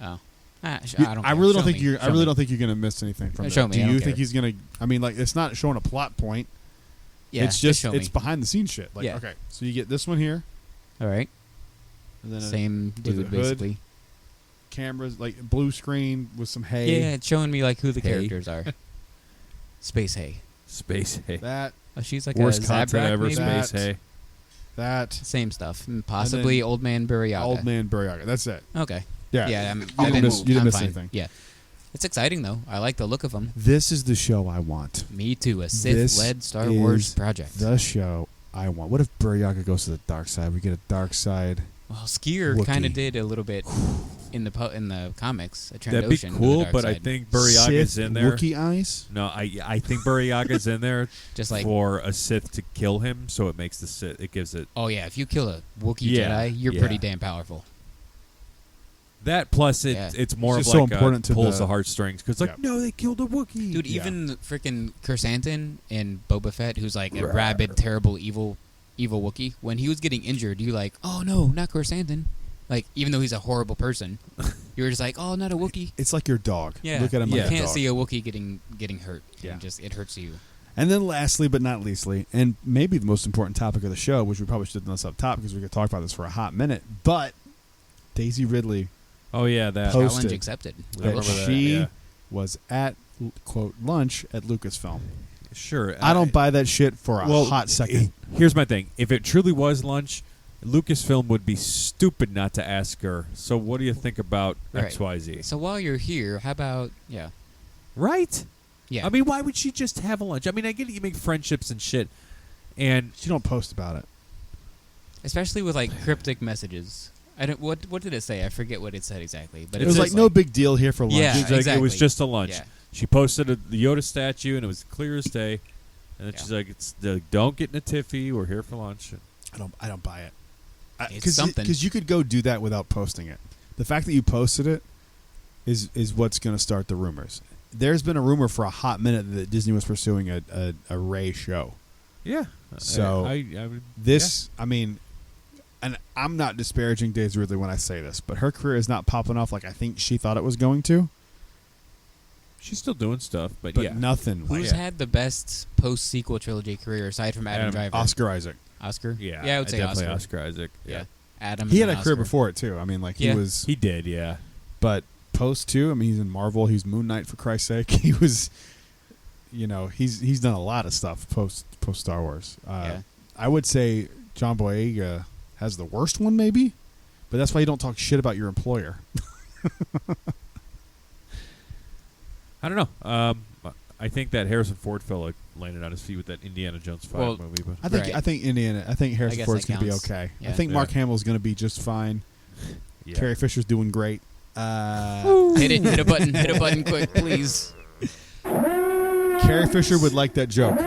Oh. I You- don't I care. really don't Show think me. you're. I Show really me. don't think you're going to miss anything from Show it. me, I Do don't you think care. he's going to? I mean, like, it's not showing a plot point. Yeah, it's just show it's me. behind the scenes shit. Like, Yeah. okay, so you get this one here, All right. and then Same with dude, a hood. basically. cameras, like blue screen with some hay. Yeah, it's showing me like who the Hey. characters are. Space Hay. Space Hay. That Oh, she's like Worst a content Zabrak, ever. maybe? Space That- Hay. that Same stuff. And possibly Old Man Buryaga. Old Man Buryaga. That's it. Okay. Yeah. Yeah, You didn't miss fine. anything. Yeah. It's exciting, though. I like the look of them. This is the show I want. Me too. A This Sith-led Star Wars is project. The show I want. What if Buryaga goes to the dark side? We get a dark side. Well, Skier Wookiee. kind of did a little bit in the comics. A That'd be Trandoshan to the cool, dark but I side. think Buryaga's Sith in there. Wookiee eyes. No, I think Buryaga's in there Just like- for a Sith to kill him, so it makes the Sith. It gives it Oh yeah, if you kill a Wookiee Yeah, Jedi, you're yeah. pretty damn powerful. that. Plus, Yeah. it's more It's of just so like important to pulls the- the heartstrings because like Yeah. no, they killed a Wookiee. Dude, Yeah. even freaking Chrysanthemum in Boba Fett, who's like a rabid, terrible, evil Wookiee, when he was getting injured, you like, oh no, not Chrysanthemum. Like, even though he's a horrible person, you were just like, oh, not a Wookiee. It's like your dog. Yeah, Look at him you like a can't dog. see a Wookiee getting hurt. Yeah. And just it hurts you. And then lastly, but not leastly, and maybe the most important topic of the show, which we probably should have done this up top because we could talk about this for a hot minute, but Daisy Ridley Oh yeah, that. Post- Challenge Posted. accepted. I that remember that, she yeah. was at, quote, lunch at Lucasfilm. Sure. I don't buy that shit for a hot second. Here's my thing: if it truly was lunch, Lucasfilm would be stupid not to ask her. So what do you think about Right. XYZ? So while you're here, how about Right? yeah? I mean, why would she just have a lunch? I mean, I get it, you make friendships and shit, and She don't post about it. especially with like cryptic messages. I don't. What did it say? I forget what it said exactly. But It was just like no big deal here for lunch. Yeah, she's like, it was exactly. just a lunch. Yeah. She posted the Yoda statue, and it was clear as day. And then Yeah. she's like, "It's don't get in a tiffy. We're here for lunch." I don't buy it. It's something. Because you could go do that without posting it. The fact that you posted it is what's going to start the rumors. There's been a rumor for a hot minute that Disney was pursuing a Rey show. Yeah. So, I would, This, I mean, and I'm not disparaging Daisy Ridley when I say this, but her career is not popping off like I think she thought it was going to. she's still doing stuff, but, But yeah, nothing like Who's had the best post-sequel trilogy career aside from Adam Driver? Oscar Isaac. Oscar? yeah, I would say definitely Oscar. Isaac. Yeah. Adam. He had a and career Oscar. before it too. I mean, like he Yeah. was, He did, yeah. but post too. I mean, he's in Marvel. He's Moon Knight for Christ's sake. He was, he's done a lot of stuff post Star Wars. Yeah. I would say John Boyega has the worst one, maybe, but that's why you don't talk shit about your employer. I don't know. I think that Harrison Ford felt like landed on his feet with that Indiana Jones 5 Well, movie, but I think Right. I think Harrison guess Ford's that gonna be counts. okay. Yeah. I think Yeah. Mark Hamill's gonna be just fine. yeah. Carrie Fisher's doing great. Hit it. Hit a button. Hit a button quick, please. Carrie Fisher would like that joke.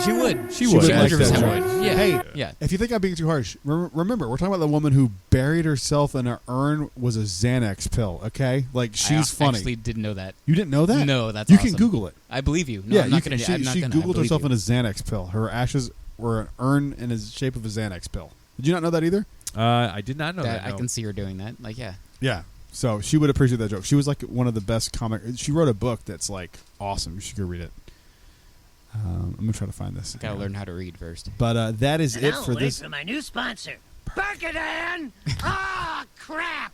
She would. She would. She like 100% that would. joke. Yeah. Hey, Yeah. if you think I'm being too harsh, remember we're talking about the woman who buried herself in an urn was a Xanax pill. Okay, like she's I funny. actually didn't know that. You didn't know that? No, that's you awesome. can Google it. I believe you. No, yeah, I'm not you gonna. can, I'm not she gonna. I Googled believe herself you. in a Xanax pill. Her ashes were an urn in the shape of a Xanax pill. Did you not know that either? I did not know that. I no. can see her doing that. Like, yeah. Yeah. So she would appreciate that joke. She was like one of the best comic. She wrote a book that's like awesome. You should go read it. I'm gonna try to find this. Gotta learn how to read first. But that is it for this. for my new sponsor, Burkadan. Ah, crap.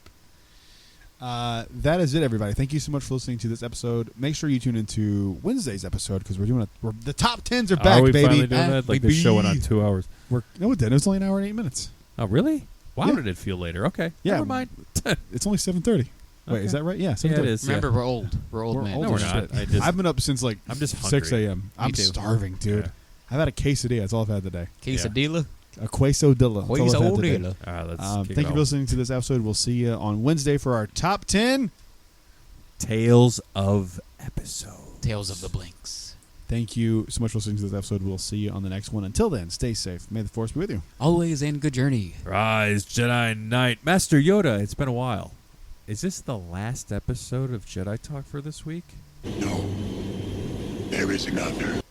That is it, everybody. Thank you so much for listening to this episode. Make sure you tune into Wednesday's episode because we're doing the top 10s are back, Are we baby. finally doing that? Like this show went on 2 hours. No, it didn't. It was only an hour and 8 minutes. Oh, really? Wow, Yeah. did it feel later? Okay. Yeah. Never mind. It's only 7:30. Wait, Okay. is that right? Yeah, Yeah, 7:30. it is. Remember, we're old. We're old We're men. old No, we're as not. shit. I've been up since like I'm just 6 hungry. a.m. I'm too. starving, dude. Yeah. I've had a quesadilla. That's all I've had today. Quesadilla. A quesadilla. That's all I've had today. Quesadilla. All right, let's Thank kick you it for off. listening to this episode. We'll see you on Wednesday for our top 10. Tales of episode. Tales of the Blinks. Thank you so much for listening to this episode. We'll see you on the next one. Until then, stay safe. May the Force be with you. Always and good journey. Rise, Jedi Knight. Master Yoda, it's been a while. Is this the last episode of Jedi Talk for this week? No. There is another.